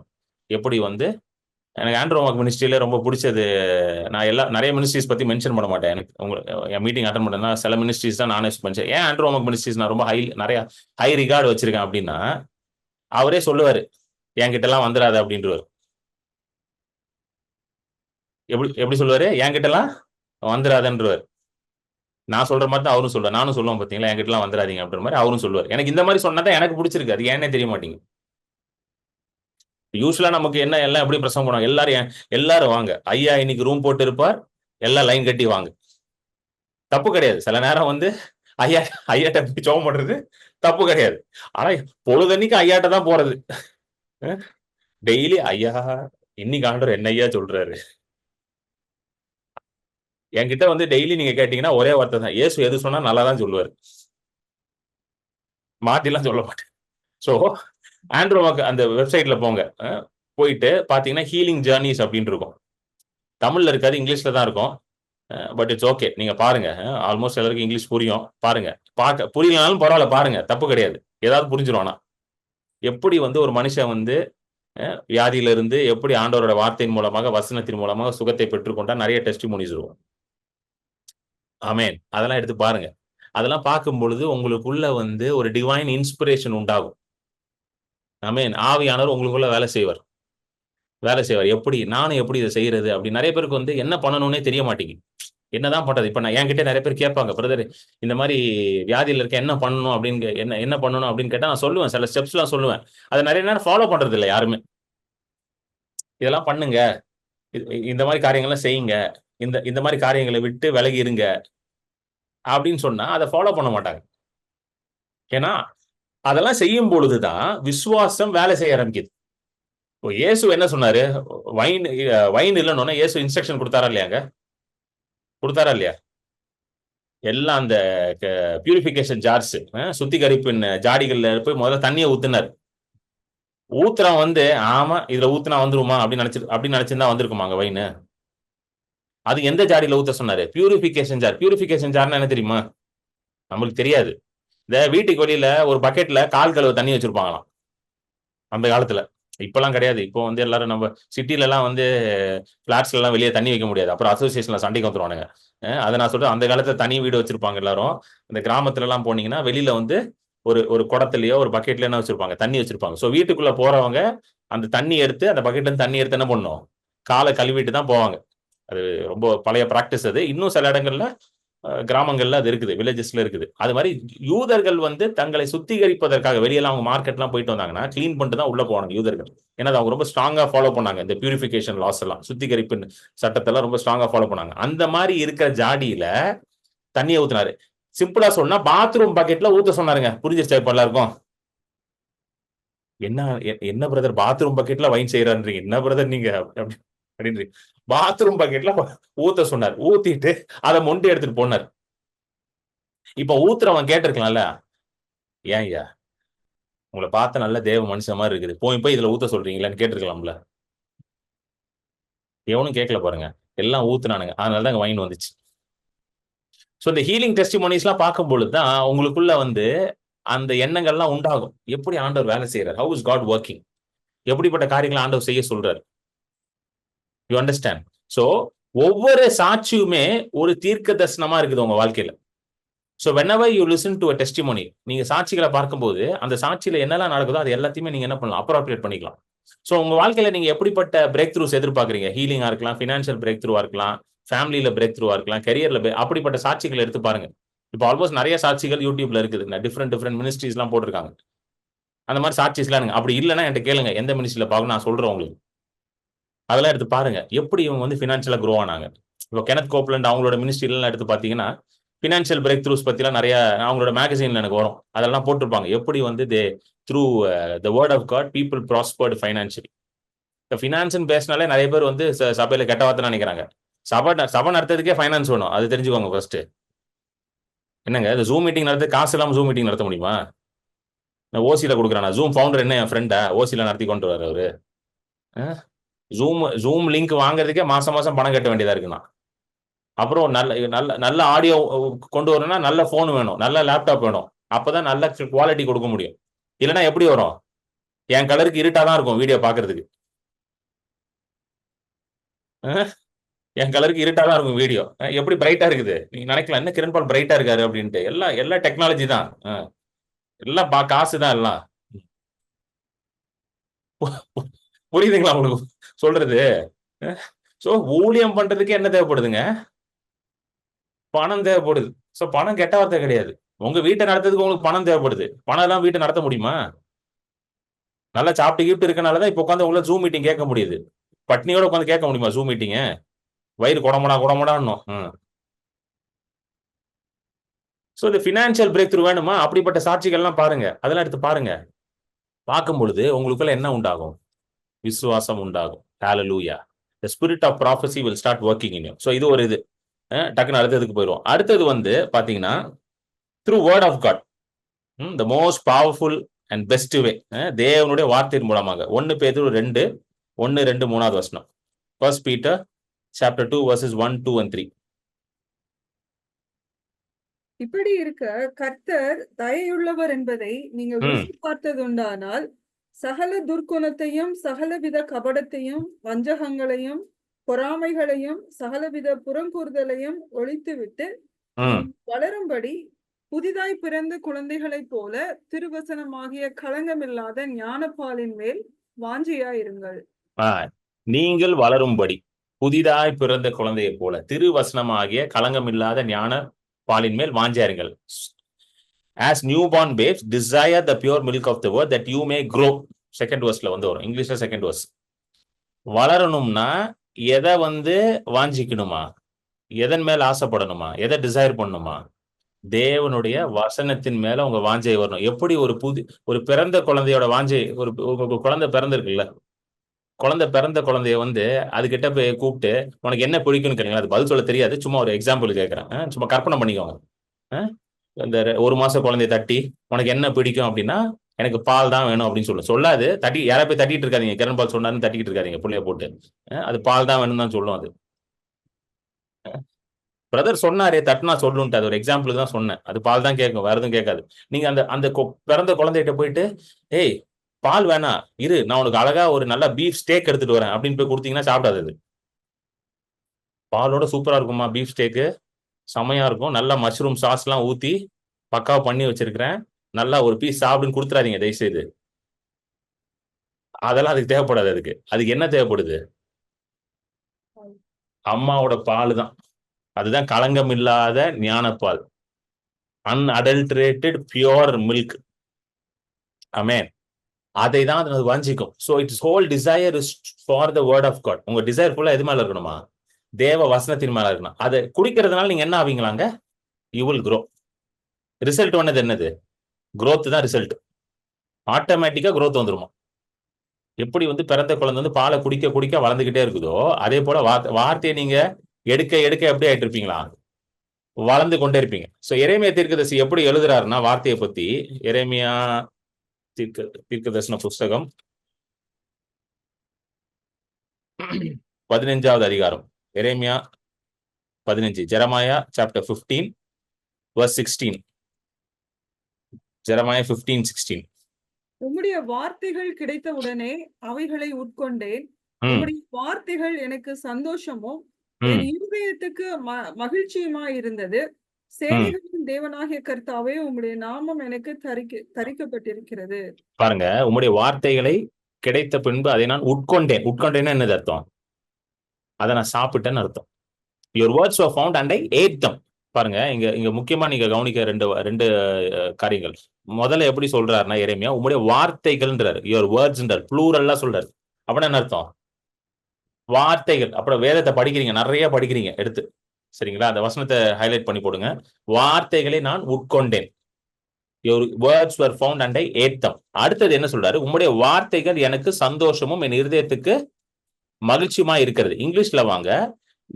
எப்படி வந்து எனக்கு ஆண்ட்ரோமாக் மினிஸ்ட்ரியில ரொம்ப பிடிச்சது, நான் நிறைய மினிஸ்ட்ரிஸ் பத்தி மென்ஷன் பண்ண மாட்டேன். எனக்கு என் மீட்டிங் அட்டன் பண்ணா சில மினிஸ்ட்ரிஸ் தான் நானே பண்ணேன். ஏன் ஆண்ட்ரோமாக் மினிஸ்ட்ரிஸ் நான் ரொம்ப நிறைய ஹை ரிகார்டு வச்சிருக்கேன் அப்படின்னா, அவரே சொல்லுவாரு என்கிட்ட எல்லாம் வந்துடாது அப்படின்றவர். எப்படி சொல்லுவாரு? என்கிட்ட எல்லாம் வந்துடாதுன்றவர். நான் சொல்ற மாதிரி தான் அவரும் சொல்லுவார். நானும் சொல்லுவேன் பாத்தீங்களா, என்கிட்ட எல்லாம் வந்துடாதீங்க அப்படின்ற மாதிரி அவரும் சொல்லுவார். எனக்கு இந்த மாதிரி சொன்னதான் எனக்கு பிடிச்சிருக்கு. அது ஏன்னே தெரிய மாட்டேங்குது. யூஸ்வலா நமக்கு என்ன எல்லாம் எப்படி பிரசங்கம் பண்ணுவாங்க, எல்லாரும் வாங்க ஐயா இன்னைக்கு ரூம் போட்டு இருப்பார், எல்லாம் லைன் கட்டி வாங்க. தப்பு கிடையாது. சில நேரம் வந்து ஐயாட்ட ஜெபம் பண்றது தப்பு கிடையாது. ஆனா பொழுதன்னைக்கு ஐயாட்ட தான் போறது. டெய்லி ஐயா இன்னைக்கு ஆண்டவர் என்ன ஐயா சொல்றாரு. என்கிட்ட வந்து டெய்லி நீங்க கேட்டீங்கன்னா ஒரே வார்த்தை தான், இயேசு எது சொன்னா நல்லா தான் சொல்லுவாரு, மாத்திலாம் சொல்ல மாட்டேன். சோ ஆண்ட்ரோமாக்கு அந்த வெப்சைட்ல போங்க, போயிட்டு பாத்தீங்கன்னா ஹீலிங் ஜேர்னிஸ் அப்படின்னு இருக்கும். தமிழ்ல இருக்காது, இங்கிலீஷ்ல தான் இருக்கும். பட் இட்ஸ் ஓகே, நீங்க பாருங்க. ஆல்மோஸ்ட் எல்லாருக்கும் இங்கிலீஷ் புரியும். பாருங்க, புரியலனாலும் பரவாயில்ல, பாருங்க, தப்பு கிடையாது. ஏதாவது புரிஞ்சிடும். ஆனா எப்படி வந்து ஒரு மனுஷன் வந்து வியாதியில இருந்து எப்படி ஆண்டவரோட வார்த்தையின் மூலமாக வசனத்தின் மூலமாக சுகத்தை பெற்றுக்கொண்டா நிறைய டெஸ்டிமோனிஸ் இருக்கும். ஆமென். அதெல்லாம் எடுத்து பாருங்க. அதெல்லாம் பார்க்கும் பொழுது உங்களுக்குள்ள வந்து ஒரு டிவைன் இன்ஸ்பிரேஷன் உண்டாகும். ஆமென். ஆவியானவர் உங்களுக்குள்ள வேலை செய்வார். எப்படி நானும் எப்படி இதை செய்யறது அப்படி நிறைய பேருக்கு வந்து என்ன பண்ணணும்னே தெரிய மாட்டேங்குது. என்னதான் பண்றது? இப்ப நான் என்கிட்ட நிறைய பேர் கேட்பாங்க, பிரதர் இந்த மாதிரி வியாதியில இருக்க என்ன பண்ணணும் அப்படின்னு, என்ன பண்ணணும் அப்படின்னு கேட்டா நான் சொல்லுவேன், சில ஸ்டெப்ஸ் எல்லாம் சொல்லுவேன். அதை நிறைய நேரம் ஃபாலோ பண்றது இல்லை யாருமே. இதெல்லாம் பண்ணுங்க, இந்த மாதிரி காரியங்கள்லாம் செய்யுங்க, இந்த மாதிரி காரியங்களை விட்டு விலகி இருங்க அப்படின்னு சொன்னா அதை ஃபாலோ பண்ண மாட்டாங்க. ஏன்னா அதெல்லாம் செய்யும் பொழுதுதான் விசுவாசம் வேலை செய்ய ஆரம்பிக்குது. இயேசு என்ன சொன்னாரு? வைன் இல்லைன்னு இயேசு இன்ஸ்ட்ரக்ஷன் கொடுத்தாரா இல்லையாங்க? கொடுத்தாரா இல்லையா? எல்லாம் அந்த பியூரிபிகேஷன் ஜார்ஸ், சுத்திகரிப்பின் ஜாடிகள்ல போய் முதல்ல தண்ணியை ஊத்துனார். ஊத்துறான் வந்து ஆமா இதுல ஊத்துனா வந்துருமா அப்படின்னு நினைச்சிருந்தா வந்திருக்குமா அங்க வைன்? அது எந்த ஜாடியில ஊத்த சொன்னாரு? Purification jar. பியூரிபிகேஷன் ஜார்னா என்ன தெரியுமா? நம்மளுக்கு தெரியாது. இந்த வீட்டுக்கு வெளியில ஒரு பக்கெட்ல கால் கழுவ தண்ணி வச்சிருப்பாங்களாம் அந்த காலத்துல. இப்பெல்லாம் கிடையாது. இப்போ வந்து எல்லாரும் நம்ம சிட்டில எல்லாம் வந்து பிளாட்ஸ்ல எல்லாம் வெளியே தண்ணி வைக்க முடியாது. அப்புறம் அசோசியேஷன்ல சண்டைக்கு வந்துருவானுங்க. அதை நான் சொல்றேன், அந்த காலத்துல தனி வீடு வச்சிருப்பாங்க எல்லாரும். இந்த கிராமத்துல எல்லாம் போனீங்கன்னா வெளியில வந்து ஒரு ஒரு குடத்துலயோ ஒரு பக்கெட்ல என்ன வச்சிருப்பாங்க, தண்ணி வச்சிருப்பாங்க. சோ வீட்டுக்குள்ள போறவங்க அந்த தண்ணி எடுத்து அந்த பக்கெட்ல இருந்து தண்ணி எடுத்து என்ன பண்ணும், காலை கழுவிட்டு தான் போவாங்க. அது ரொம்ப பழைய பிராக்டிஸ் அது. இன்னும் சில இடங்கள்ல கிராமங்கள்ல அது இருக்குது, வில்லேஜஸ்ல இருக்குது. அது மாதிரி யூதர்கள் வந்து தங்களை சுத்திகரிப்பதற்காக வெளியெல்லாம் அவங்க மார்க்கெட்லாம் போயிட்டு வந்தாங்கன்னா கிளீன் பண்ணிட்டு தான் உள்ள போனாங்க யூதர்கள். ஏன்னா அவங்க ரொம்ப ஸ்ட்ராங்கா ஃபாலோ பண்ணாங்க இந்த பியூரிபிகேஷன் லாஸ் எல்லாம், சுத்திகரிப்பு சட்டத்தெல்லாம் ரொம்ப ஸ்ட்ராங்கா ஃபாலோ பண்ணாங்க. அந்த மாதிரி இருக்கிற ஜாடியில தண்ணியை ஊத்துனாரு. சிம்பிளா சொன்னா பாத்ரூம் பக்கெட்ல ஊத்த சொன்னாருங்க. புரிஞ்சிருச்சா இப்ப எல்லாருக்கும்? என்ன என்ன பிரதர் பாத்ரூம் பக்கெட்ல வைன் செய்யறான்றீங்க, என்ன பிரதர் நீங்க அப்படின்னு பாத்ரூம் பக்கெட்ல ஊத்த சொன்னார். ஊத்திட்டு அதை மொண்டி எடுத்துட்டு போனார். இப்ப ஊத்துறவன் கேட்டிருக்கலாம்ல, ஏன் ஐயா உங்களை பார்த்த நல்ல தேவ மனுஷன் மாதிரி இருக்குது, போய் இதுல ஊத்த சொல்றீங்களான்னு கேட்டிருக்கலாம்ல. எவனும் கேட்கல பாருங்க, எல்லாம் ஊத்துனானுங்க. அதனாலதான் வைன் வந்துச்சு. ஸோ இந்த ஹீலிங் டெஸ்டிமோனிஸ் எல்லாம் பார்க்கும் பொழுதுதான் உங்களுக்குள்ள வந்து அந்த எண்ணங்கள்லாம் உண்டாகும். எப்படி ஆண்டவர் வேலை செய்யறார், ஹவு இஸ் காட் ஒர்க்கிங், எப்படிப்பட்ட காரியங்களை ஆண்டவர் செய்ய சொல்றாரு. You understand? சோ ஒவ்வொரு சாட்சியுமே ஒரு தீர்க்க தரிசனமா இருக்குது உங்க வாழ்க்கையில. So whenever you listen to a testimony, நீங்க சாட்சிகளை பார்க்கும்போது அந்த சாட்சியில என்னெல்லாம் நடக்குதோ அது எல்லாத்தையுமே நீங்க என்ன பண்ணலாம், அப்ராப்ரியேட் பண்ணிக்கலாம். ஸோ உங்க வாழ்க்கையில நீங்க எப்படிப்பட்ட பிரேக் த்ரூஸ் எதிர்பார்க்குறீங்க, ஹீலிங்கா இருக்கலாம், ஃபினான்ஷியல் பிரேக் த்ரூவா இருக்கலாம், ஃபேமிலியில பிரேக் த்ரூவா இருக்கலாம், கரியர்ல அப்படிப்பட்ட சாட்சிகளை எடுத்து பாருங்க. இப்போ ஆல்மோஸ்ட் நிறைய சாட்சிகள் யூடியூப்ல இருக்குது, டிஃப்ரெண்ட் மினிஸ்ட்ரிஸ் எல்லாம் போட்டிருக்காங்க. அந்த மாதிரி சாட்சிஸ்லாம் அப்படி இல்லைன்னா என்கிட்ட கேளுங்க, எந்த மினிஸ்ட்ரியில பார்க்கணும் நான் சொல்றேன் உங்களுக்கு. அதெல்லாம் எடுத்து பாருங்க, எப்படி இவங்க வந்து ஃபினான்ஷியலா க்ரோ ஆனாங்க. இப்போ கெனத் கோப்லண்ட் அவங்களோட மினிஸ்ட்ரிலாம் எடுத்து பார்த்தீங்கன்னா ஃபினான்ஷியல் பிரேக் த்ரூஸ் பத்திலாம் நிறைய அவங்களோட மேகசின்ல எனக்கு வரும், அதெல்லாம் போட்டிருப்பாங்க. எப்படி வந்து through the word of God people prospered financially. இப்போ ஃபினான்ஸ்னு பேசினாலே நிறைய பேர் வந்து சபையில கெட்ட வார்த்தை நினைக்கிறாங்க. சபை நடத்துறதுக்கே ஃபைனான்ஸ் வேணும், அது தெரிஞ்சுக்கோங்க ஃபர்ஸ்ட். என்னங்க இந்த ஜூம் மீட்டிங் நடத்த காசு இல்லாமல் ஜூம் மீட்டிங் நடத்த முடியுமா? நான் ஓசியில கொடுக்குறேன். ஜூம் ஃபவுண்டர் என்ன என் ஃப்ரெண்டா ஓசியில நடத்தி கொண்டு வர அவரு? ஜூம் லிங்க் வாங்குறதுக்கே மாசம் மாசம் பணம் கட்ட வேண்டியதா இருக்குண்ணா. அப்புறம் நல்ல நல்ல நல்ல ஆடியோ கொண்டு வரணும்னா நல்ல போன் வேணும், நல்ல லேப்டாப் வேணும், அப்பதான் நல்ல குவாலிட்டி கொடுக்க முடியும். இல்லைன்னா எப்படி வரும்? என் கலருக்கு இருட்டாதான் இருக்கும் வீடியோ பாக்குறதுக்கு. என் கலருக்கு இருட்டாதான் இருக்கும் வீடியோ, எப்படி பிரைட்டா இருக்குது? நீங்க நினைக்கலாம் என்ன கிரண்பால் பிரைட்டா இருக்காரு அப்படின்ட்டு. எல்லாம் டெக்னாலஜி தான், எல்லாம் காசு தான் எல்லாம். புரியுதுங்களா உங்களுக்கு சொல்றது? சோ ஊழியம் பண்றதுக்கு என்ன தேவைப்படுதுங்க? பணம் தேவைப்படுது. சோ பணம் கெட்ட வார்த்தை கிடையாது. உங்க வீட்டை நடத்துறதுக்கு உங்களுக்கு பணம் தேவைப்படுது. பணம் எல்லாம் வீட்டை நடத்த முடியுமா? நல்லா சாப்பிட்டு கீப்பிட்டு இருக்கனாலதான் இப்ப உட்காந்து உங்களை ஜூம் மீட்டிங் கேட்க முடியுது. பட்னியோட உட்காந்து கேட்க முடியுமா ஜூம் மீட்டிங்க? வயிறு குடமுடான்னும். சோ இந்த பினான்சியல் பிரேக் த்ரூ வேணுமா? அப்படிப்பட்ட சாட்சிகள்லாம் பாருங்க, அதெல்லாம் எடுத்து பாருங்க. பார்க்கும் பொழுது உங்களுக்குள்ள என்ன உண்டாகும்? விசுவாசம் உண்டாகும். ஹalleluya. The spirit of prophecy will start working in you. So இது ஒரு இது. டக்குன்னு அடுத்ததுக்கு போயிடுவோம். அடுத்தது வந்து பாத்தீங்கன்னா through word of God, the most powerful and best way, தேவனுடைய வார்த்தையின் மூலமாக. 1 பேதுரு 2:1-2 3வது வசனம். 1 Peter chapter 2 verses 1, 2 and 3. இப்படி இருக்க கர்த்தர் தயையுள்ளவர் என்பதை நீங்கள் ருசி பார்த்ததுண்டானால் சகல துர்க்குணத்தையும் சகலவித கபடத்தையும் வஞ்சகங்களையும் பொறாமைகளையும் சகலவித புறங்கூறுதலையும் ஒழித்துவிட்டு வளரும்படி புதிதாய் பிறந்த குழந்தைகளைப் போல திருவசனமாகிய களங்கமில்லாத ஞானப்பாலின் மேல் வாஞ்சியாயிருங்கள். நீங்கள் வளரும்படி புதிதாய் பிறந்த குழந்தையை போல திருவசனமாகிய களங்கமில்லாத ஞான பாலின் மேல் வாஞ்சியாயிருங்கள். As newborn babes desire the pure milk of the word that you may grow. Second வேர்ஸ்ல வந்து வரும், இங்கிலீஷ்ல செகண்ட் வேர்ஸ். வளரணும்னா எதை வந்து வாஞ்சிக்கணுமா? எதன் மேல ஆசைப்படணுமா? எதை டிசைர் பண்ணணுமா? தேவனுடைய வசனத்தின் மேல உங்க வாஞ்சை வரணும். எப்படி ஒரு பிறந்த குழந்தையோட வாஞ்சை, ஒரு குழந்தை பிறந்திருக்குல்ல, குழந்தை பிறந்த குழந்தைய வந்து அதுகிட்ட போய் கூப்பிட்டு உனக்கு என்ன பிடிக்கும்னு கேட்டீங்களா, அது பதில் சொல்ல தெரியாது. சும்மா ஒரு எக்ஸாம்பிள் கேட்கறேன், சும்மா கற்பனை பண்ணிக்கோங்க. இந்த 1 மாச குழந்தைய தட்டி உனக்கு என்ன பிடிக்கும் அப்படின்னா எனக்கு பால் தான் வேணும் அப்படின்னு சொல்லும். சொல்லாது, யாரா போய் தட்டிட்டு இருக்காதீங்க. கிரண் பால் சொன்னாருன்னு தட்டிக்கிட்டு இருக்காதீங்க புள்ளைய போட்டு. அது பால் தான் வேணும்னு தான் சொல்லும் அது. பிரதர் சொன்னாரே தட்டுனா சொல்லுன்ட்டு, அது ஒரு எக்ஸாம்பிளுக்கு தான் சொன்னேன். அது பால் தான் கேட்கும், வேற எதுவும் கேட்காது. நீங்க அந்த அந்த பிறந்த குழந்தைகிட்ட போயிட்டு, ஏய் பால் வேணாம் இரு, நான் உனக்கு அழகா ஒரு நல்ல பீஃப் ஸ்டேக் எடுத்துட்டு வரேன் அப்படின்னு போய் கொடுத்தீங்கன்னா சாப்பிடாது அது. பாலோட சூப்பரா இருக்குமா பீஃப் ஸ்டேக்கு, செமையா இருக்கும். நல்லா மஷ்ரூம் சாஸ் எல்லாம் ஊத்தி பக்காவா பண்ணி வச்சிருக்கிறேன், நல்லா ஒரு பீஸ் சாப்பிடுன்னு கொடுத்துறாதீங்க தயவு செய்து. அதெல்லாம் அதுக்கு தேவைப்படாது. அதுக்கு என்ன தேவைப்படுது? அம்மாவோட பால் தான். அதுதான் களங்கம் இல்லாத ஞானப்பால், அன்அடல்டரேட்டட் பியூர் மில்க். ஆமென். அதை தான் அது வாஞ்சிக்கும். So its whole desire is for the word of God. உங்க டிசைர் ஃபுல்லா எது மேல இருக்கணுமா? தேவ வசனத்தின் மேல இருக்கணும். அதை குடிக்கிறதுனால நீங்க என்ன ஆவீங்களாங்க? You will grow. ரிசல்ட் வந்தது என்னது? growth தான் ரிசல்ட். ஆட்டோமேட்டிக்கா growth வந்துருமா? எப்படி பிறந்த குழந்தை பாலை குடிக்க குடிக்க வளர்ந்துகிட்டே இருக்குதோ, அதே போல வார்த்தையை நீங்க எடுக்க எடுக்க எப்படி ஆயிட்டு இருப்பீங்களா? வளர்ந்து கொண்டே இருப்பீங்க. சோ எரேமியா தீர்க்கதரிசி எப்படி எழுதுறாருன்னா வார்த்தையை பத்தி, எரேமியா தீர்க்கதரிசன புஸ்தகம் 15வது அதிகாரம். எரேமியா 15, ஜெரமாயா சாப்டர் 15 verse 16. ஜெரமாயா 15:16. உம்முடைய வார்த்தைகள் கிடைத்த உடனே அவைகளை உட்கொண்டேன். உம்முடைய வார்த்தைகள் எனக்கு சந்தோஷமும் என் இருதயத்துக்கு மகிழ்ச்சியுமாய் இருந்தது. சேனைகளின் தேவனாகிய கர்த்தாவே, உம்முடைய நாமம் எனக்கு தரிக்கப்பட்டிருக்கிறது. பாருங்க, உம்முடைய வார்த்தைகளை கிடைத்த பின்பு அதை நான் உட்கொண்டேன். உட்கொண்டேன்னா என்னது அர்த்தம்? அதை நான் சாப்பிட்டேன்னு அர்த்தம். your words were found and I ate them. பாருங்க, இங்க முக்கியமா நீங்க கவனிக்க ரெண்டு காரியங்கள். முதல்ல எப்படி சொல்றாருன்னா எரேமியா, உம்முடைய வார்த்தைகள்ன்றாரு, your wordsன்றாரு, ப்ளூரல்லா சொல்றாரு. அப்படின்னா என்ன அர்த்தம்? வார்த்தைகள். அப்புறம் வேதத்தை படிக்கிறீங்க, நிறைய படிக்கிறீங்க எடுத்து, சரிங்களா? அந்த வசனத்தை ஹைலைட் பண்ணி போடுங்க. வார்த்தைகளை நான் உட்கொண்டேன். your words were found and I ate them. அடுத்தது என்ன சொல்றாரு? உம்முடைய வார்த்தைகள் எனக்கு சந்தோஷமும் என் இருதயத்துக்கு மகிழ்ச்சியுமா இருக்கிறது. இங்கிலீஷ்ல வாங்க,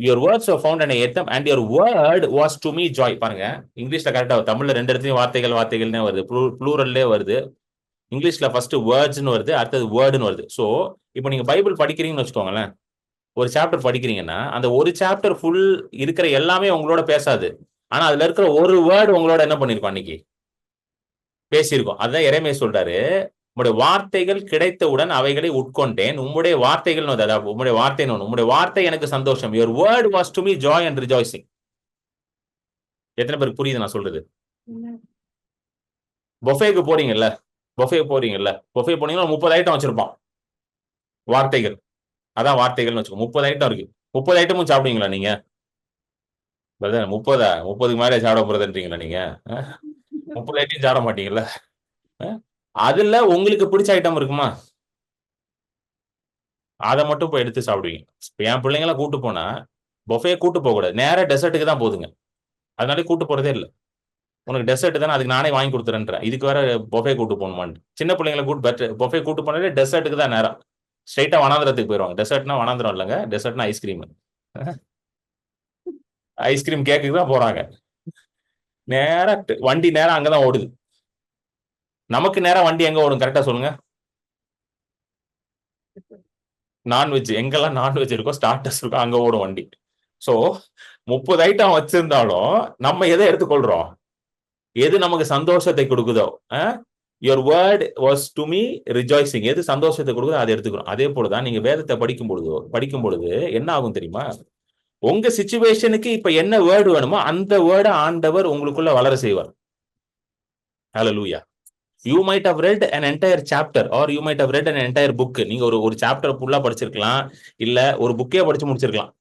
your words were found and I ate them and your word was to me joy. பாருங்க, இங்கிலீஷ்ல கரெக்டா, தமிழ்ல ரெண்டு இடத்துலயும் வார்த்தைகள்னே வருது, ப்ளூரல்லே வருது. இங்கிலீஷ்ல ஃபர்ஸ்ட் வேர்ட்ஸ்னு வருது, அடுத்தது வேர்டுன்னு வருது. சோ இப்போ நீங்க பைபிள் படிக்கிறீங்கன்னு வச்சுக்கோங்களேன், ஒரு சாப்டர் படிக்கிறீங்கன்னா அந்த ஒரு சாப்டர் ஃபுல் இருக்கிற எல்லாமே உங்களோட பேசாது. ஆனா அதுல இருக்கிற ஒரு வேர்டு உங்களோட என்ன பண்ணிருக்கோம், அன்னைக்கு பேசியிருக்கோம். அதுதான் எரேமியா சொல்றாரு, உம்முடைய வார்த்தைகள் கிடைத்தவுடன் அவைகளை உட்கொண்டேன். உம்முடைய வார்த்தைகள், உம்முடைய வார்த்தை எனக்கு சந்தோஷம். your word was to me joy and rejoicing. எத்தனை பேருக்கு புரியுது நான் சொல்றது? பொஃபேக்கு போறீங்கல்ல, பொஃபே போனீங்கன்னா 30 ஐட்டம் வச்சிருப்பான். வார்த்தைகள், அதான் வார்த்தைகள்னு வச்சுக்கோ. 30 ஐட்டம் இருக்கு. 30 ஐட்டமும் சாப்பிடுவீங்களா நீங்க? 30க்கு மேலே சாப்பிட போறதுன்றீங்களா நீங்க? 30 ஐட்டம் சாப்பிட மாட்டீங்கல்ல? அதுல உங்களுக்கு பிடிச்ச ஐட்டம் இருக்குமா? அதை மட்டும் போய் எடுத்து சாப்பிடுவீங்க. இப்ப என் பிள்ளைங்களாம் கூட்டு போனா பொஃபே கூட்டு போக கூடாது, நேரா டெசர்ட்டுக்கு தான் போதுங்க. அதனால கூட்டு போறதே இல்லை. உனக்கு டெசர்ட் தானே, அதுக்கு நானே வாங்கி கொடுத்துறேன்றேன், இதுக்கு வேற பொஃபே கூட்டு போகணுமான்னு. சின்ன பிள்ளைங்களை பொஃபே கூட்டு போனாலே டெசர்ட்டுக்கு தான் நேரம், ஸ்ட்ரைட்டா வனாந்திரத்துக்கு போயிடுவாங்க. டெசர்ட்னா வனாந்திரம் இல்லைங்க, டெசர்ட்னா ஐஸ்கிரீம். ஐஸ்கிரீம் கேக்குக்கு தான் போறாங்க. நேரா வண்டி நேரா அங்கதான் ஓடுது. நமக்கு நேரா வண்டி எங்க ஓடும் கரெக்டா சொல்லுங்க? நான்வெஜ், எங்கெல்லாம் நான்வெஜ் இருக்கோ, ஸ்டார்டர்ஸ் இருக்கோ, அங்க ஓடும் வண்டி. சோ 30 ஐட்டம் வச்சிருந்தாலும் நம்ம எதை எடுத்துக்கொள்றோம்? எது நமக்கு சந்தோஷத்தை கொடுக்குதோ, your word was to me rejoicing, எது சந்தோஷத்தை கொடுக்குதோ அதை எடுத்துக்கிறோம். அதே போலதான் நீங்க வேதத்தை படிக்கும் பொழுது என்ன ஆகும் தெரியுமா? உங்க சிச்சுவேஷனுக்கு இப்ப என்ன வேர்டு வேணுமோ அந்த வேர்டை ஆண்டவர் உங்களுக்குள்ள வளர செய்வார். ஹல்லேலூயா. You might have read an entire chapter or you might have read an entire book. நீங்க ஒரு சாப்டர் ஃபுல்லா படிச்சிருக்கலாம், இல்ல ஒரு புக்கே படிச்சு முடிச்சிருக்கலாம்.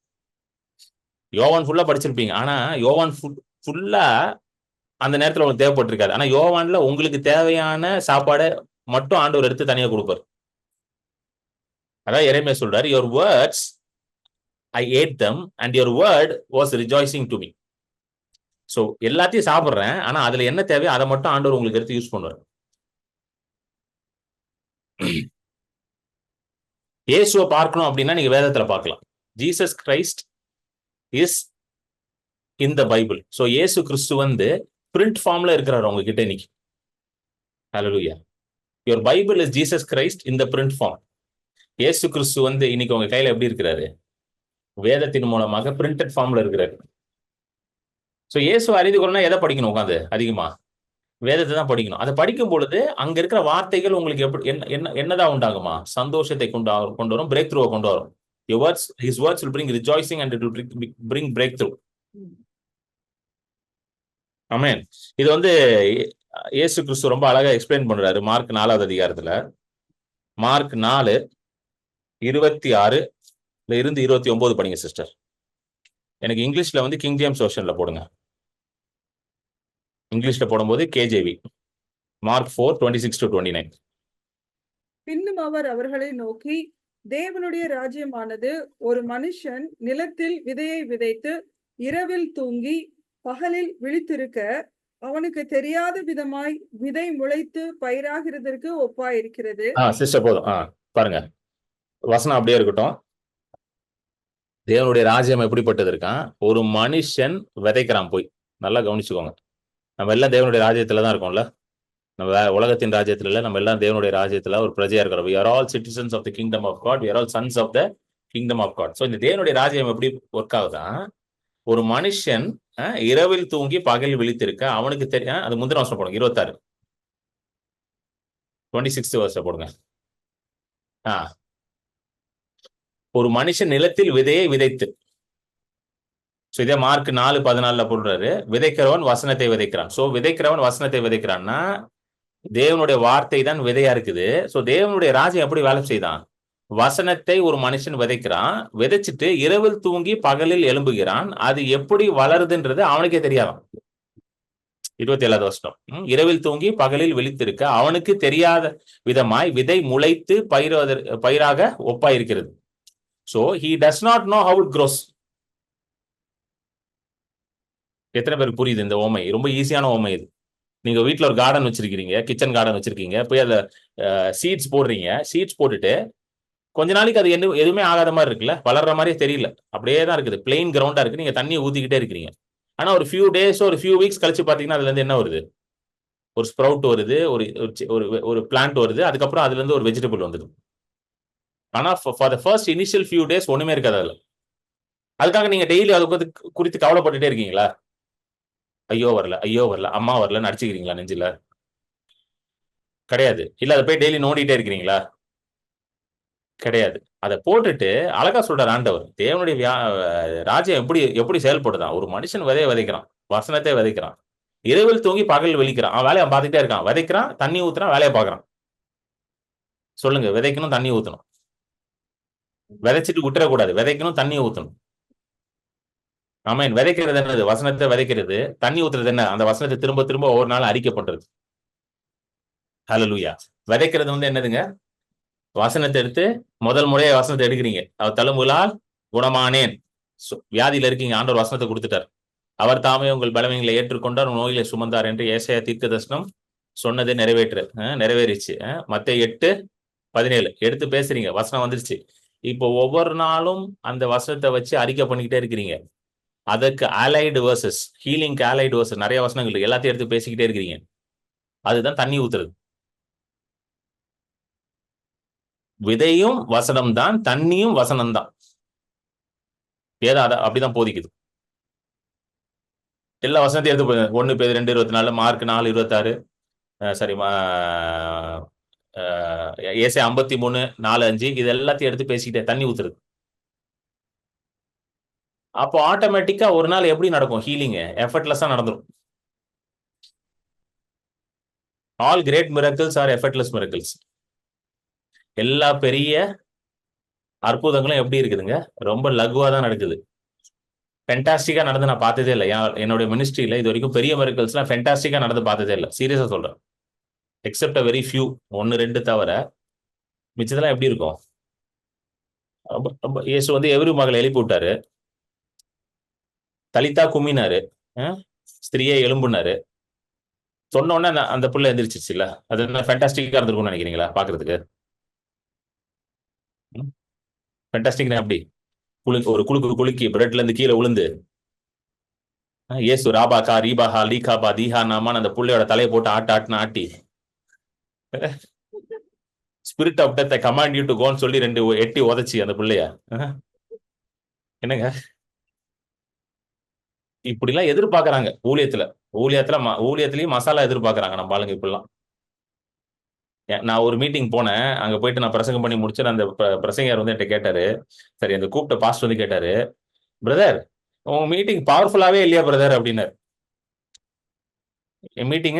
யோவான் ஃபுல்லா படிச்சிருப்பீங்க, ஆனா யோவான் ஃபுல்லா அந்த நேரத்துல உங்களுக்கு தேவைப்பட்டிருக்காது. ஆனா யோவான்ல உங்களுக்கு தேவையான சாப்பாடை மட்டும் ஆண்டவர் எடுத்து தனியா கொடுப்பார். அதான் எரேமியா சொல்றாரு, your words I ate them and your word was rejoicing to me. So எல்லாத்தையும் சாப்பிடுறேன், ஆனா அதுல என்ன தேவையோ அதை மட்டும் ஆண்டவர் உங்களுக்கு எடுத்து யூஸ் பண்ணுவார். இயேசுவை பார்க்கணும் அப்படின்னா நீங்க வேதத்துல பார்க்கலாம். Jesus Christ is in the Bible. So இயேசு கிறிஸ்து பிரிண்ட் ஃபார்ம்ல இருக்கிறார் உங்ககிட்ட இன்னைக்கு. Hallelujah. Your Bible is Jesus Christ in the print form. இயேசு கிறிஸ்து வந்து இன்னைக்கு உங்க கையில எப்படி இருக்கிறாரு? வேதத்தின் மூலமாக பிரிண்டட் ஃபார்ம்ல இருக்கிறாரு. ஸோ இயேசு அறிந்து கொள்ளணும் எதை படிக்கணும்? உட்காந்து அதிகமா வேதத்தை தான் படிக்கணும். அதை படிக்கும் பொழுது அங்க இருக்கிற வார்த்தைகள் உங்களுக்கு எப்படி என்னதான் உண்டாகுமா? சந்தோஷத்தை கொண்டு வரும், பிரேக் த்ரூவை கொண்டு வரும். His words will bring rejoicing and it will bring breakthrough. ஆமென். இது வந்து இயேசு கிறிஸ்து ரொம்ப அழகா எக்ஸ்பிளைன் பண்றாரு மார்க் 4வது அதிகாரத்துல. மார்க் 4:26 இருந்து 29 படிங்க சிஸ்டர். எனக்கு இங்கிலீஷ்ல வந்து கிங் ஜேம்ஸ் வெர்ஷன்ல போடுங்க. இங்கிலீஷ்ல போடும்போது கேஜேவி. மார்க் 4:26-29. பின்னும் அவர் அவர்களை நோக்கி, தேவனுடைய ராஜ்யமானது ஒரு மனுஷன் நிலத்தில் விதையை விதைத்து இரவில் தூங்கி பகலில் விழித்திருக்க அவனுக்கு தெரியாத விதமாய் விதை முளைத்து பயிராகிறதற்கு ஒப்பாயிருக்கிறது. சிஸ்டர் போதும். பாருங்க, வசனம் அப்படியே இருக்கட்டும். தேவனுடைய ராஜ்யம் எப்படிப்பட்டது இருக்கான்? ஒரு மனுஷன் விதைக்கிறான். போய் நல்லா கவனிச்சுக்கோங்க. நம்ம எல்லாம் தேவனுடைய ராஜ்யத்துல தான் இருக்கோம்ல. நம்ம உலகத்தின் ராஜ்யத்துல இல்ல, நம்ம எல்லாம் தேவனுடைய ராஜ்யத்துல ஒரு பிரஜையா இருக்கிறோம். We are all citizens of the kingdom of God. We are all sons of the kingdom of God. So இந்த தேவனுடைய ராஜ்யம் எப்படி ஒர்க் ஆகுதா? ஒரு மனுஷன் இரவில் தூங்கி பகலில் விழித்திருக்க அவனுக்கு தெரியும். அது முந்தின வருஷம் போடுங்க, 26 26 வருஷம் போடுங்க. ஒரு மனுஷன் நிலத்தில் விதையை விதைத்து, இதே மார்க் 4:14 போடுறாரு, விதைக்கிறவன் வசனத்தை விதைக்கிறான். சோ விதைக்கிறவன் வசனத்தை விதைக்கிறான்னா தேவனுடைய வார்த்தை தான் விதையா இருக்குது. சோ தேவனுடைய ராஜ்யம் எப்படி வேலை செய்தான்? வசனத்தை ஒரு மனுஷன் விதைக்கிறான், விதைச்சிட்டு இரவில் தூங்கி பகலில் எழும்புகிறான். அது எப்படி வளருதுன்றது அவனுக்கே தெரியாதான். 27வது வருஷம். இரவில் தூங்கி பகலில் விழித்திருக்க அவனுக்கு தெரியாத விதமாய் விதை முளைத்து பயிராக ஒப்பாயிருக்கிறது. So he does not know how it grows. எத்தனை பேருக்கு புரியுது இந்த ஓமை? ரொம்ப ஈஸியான ஓமை இது. நீங்க வீட்டுல ஒரு கார்டன் வச்சிருக்கீங்க, கிச்சன் கார்டன் வச்சிருக்கீங்க, போய் அதை சீட்ஸ் போடுறீங்க. சீட்ஸ் போட்டுட்டு கொஞ்ச நாளைக்கு அது எதுவுமே ஆகாத மாதிரி இருக்குல்ல, வளர்ற மாதிரியே தெரியல, அப்படியே தான் இருக்குது, பிளெயின் கிரவுண்டா இருக்கு. நீங்க தண்ணியை ஊத்திக்கிட்டே இருக்கிறீங்க. ஆனா ஒரு ஃபியூ டேஸ் ஒரு ஃபியூ வீக்ஸ் கழிச்சு பாத்தீங்கன்னா அதுல இருந்து என்ன வருது? ஒரு ஸ்ப்ரவுட் வருது, ஒரு பிளான்ட் வருது, அதுக்கப்புறம் அதுல இருந்து ஒரு வெஜிடபிள் வந்துடும். ஆனா for the first initial few days ஒண்ணுமே இருக்காது அதுல. அதுக்காக நீங்க டெய்லி அதை குறித்து கவலைப்பட்டுட்டே இருக்கீங்களா? ஐயோ வரல, ஐயோ வரல, அம்மா வரல நடிச்சுக்கிறீங்களா நெஞ்சில? கிடையாது. இல்ல அதை போய் டெய்லி நோண்டிட்டே இருக்கிறீங்களா? கிடையாது. அதை போட்டுட்டு அழகா சொல்றார் ஆண்டவர், தேவனுடைய ராஜ்யம் எப்படி செயல்படுதான்? ஒரு மனுஷன் விதையை விதைக்கிறான், வசனத்தை விதைக்கிறான், இரவில் தூங்கி பகல் விழிக்கிறான். அவன் வேலையை பார்த்துட்டே இருக்கான், விதைக்கிறான், தண்ணி ஊத்துறான், வேலையை பார்க்கறான். சொல்லுங்க, விதைக்கணும், தண்ணி ஊத்தணும். விதைச்சிட்டு விட்டுறக்கூடாது, விதைக்கணும், தண்ணி ஊத்தணும். ஆமென். விதைக்கிறது என்னது? வசனத்தை விதைக்கிறது. தண்ணி ஊத்துறது என்ன? அந்த வசனத்தை திரும்ப திரும்ப ஒவ்வொரு நாள் அறிக்கை பண்றது. ஹல்லேலூயா. விதைக்கிறது வந்து என்னதுங்க? வசனத்தை எடுத்து முதல் முறையா வசனத்தை எடுக்கிறீங்க. அவர் தழும்புகளால் குணமானேன். வியாதியில இருக்கீங்க, ஆண்டவர் வசனத்தை கொடுத்துட்டார். அவர் தாமே உங்கள் பலவீனங்களை ஏற்றுக்கொண்டார், நோயிலை சுமந்தார் என்று ஏசாயா தீர்க்கதரிசனம் சொன்னதை நிறைவேறிச்சு. மத்தேயு 8:17 எடுத்து பேசுறீங்க, வசனம் வந்துருச்சு. இப்போ ஒவ்வொரு நாளும் அந்த வசனத்தை வச்சு அறிக்கை பண்ணிக்கிட்டே இருக்கிறீங்க. அதுக்கு அலைடு வேர்சஸ், ஹீலிங்க்கு அலைடு வேர்சஸ் நிறைய வசனங்கள் எல்லாத்தையும் எடுத்து பேசிக்கிட்டே இருக்கிறீங்க. அதுதான் தண்ணி ஊத்துறது. விதையும் வசனம் தான், தண்ணியும் வசனம் தான். ஏதோ அப்படிதான் போதிக்குது. எல்லா வசனத்தையும் எடுத்து 1 பேதுரு 2:24, மார்க் 4:26, சரி ஏசாயா 53:4-5 இது எல்லாத்தையும் எடுத்து பேசிக்கிட்டே தண்ணி ஊத்துறது. அப்போ ஆட்டோமேட்டிக்கா ஒரு நாள் எப்படி நடக்கும்? ஹீலிங் எஃபர்ட்லெஸ்ஸா நடந்துரும். All great miracles are effortless miracles. எல்லா பெரிய அற்புதங்களும் எப்படி இருக்குதுங்க? ரொம்ப லகுவா தான் நடக்குது. ஃபென்டாஸ்டிக்கா நடந்து நான் பார்த்ததே இல்லை. என்னுடைய மினிஸ்ட்ரியில இது வரைக்கும் பெரிய மிரக்கிள்ஸ்லாம் ஃபென்டாஸ்டிக்கா நடந்து பார்த்ததே இல்லை. சீரியஸா சொல்றேன். எக்ஸப்ட் அ வெரி ஃபியூ, 1-2 தவிர மிச்சதெல்லாம் எப்படி இருக்கும்? இயேசு வந்து எவரு மகளை எழுப்பி விட்டாரு, தலித்தா கும்மினாரு, ஸ்திரியை எழும்புனாரு. சொன்ன உடனே அந்த புள்ள எந்திரிச்சிச்சு இல்ல? அது என்ன ஃபேண்டாஸ்டிக்கா இருந்திருக்கும்னு நினைக்கிறீங்களா பாக்குறதுக்கு? ஃபேண்டாஸ்டிக்னா எப்படி? ஒரு குலுக்கி பிரெட்ல இருந்து கீழே விழுந்து இயேசு ராபாக்கா ரீபாஹா லீகாபா தீஹா நாமான்னு அந்த புள்ளையோட தலையை போட்டு ஆட்டி spirit of death command you to கோன்னு சொல்லி 2 எட்டி உதச்சி அந்த பிள்ளைய. என்னங்க இப்படிலாம் எதிர்பார்க்கறாங்க ஊழியத்துல. ஊழியத்திலயும் மசாலா எதிர்பார்க்கறாங்க நம்ம ஆளுங்க இப்படிலாம். நான் ஒரு மீட்டிங் போனேன். அங்க போயிட்டு நான் பிரசங்கம் பண்ணி முடிச்சு அந்த பிரசங்கர் வந்து என்கிட்ட கேட்டாரு. சரி அந்த கூப்பிட்ட பாஸ்டர் வந்து கேட்டாரு, பிரதர் உங்க மீட்டிங் பவர்ஃபுல்லாவே இல்லையா பிரதர் அப்படின்னாரு. என் மீட்டிங்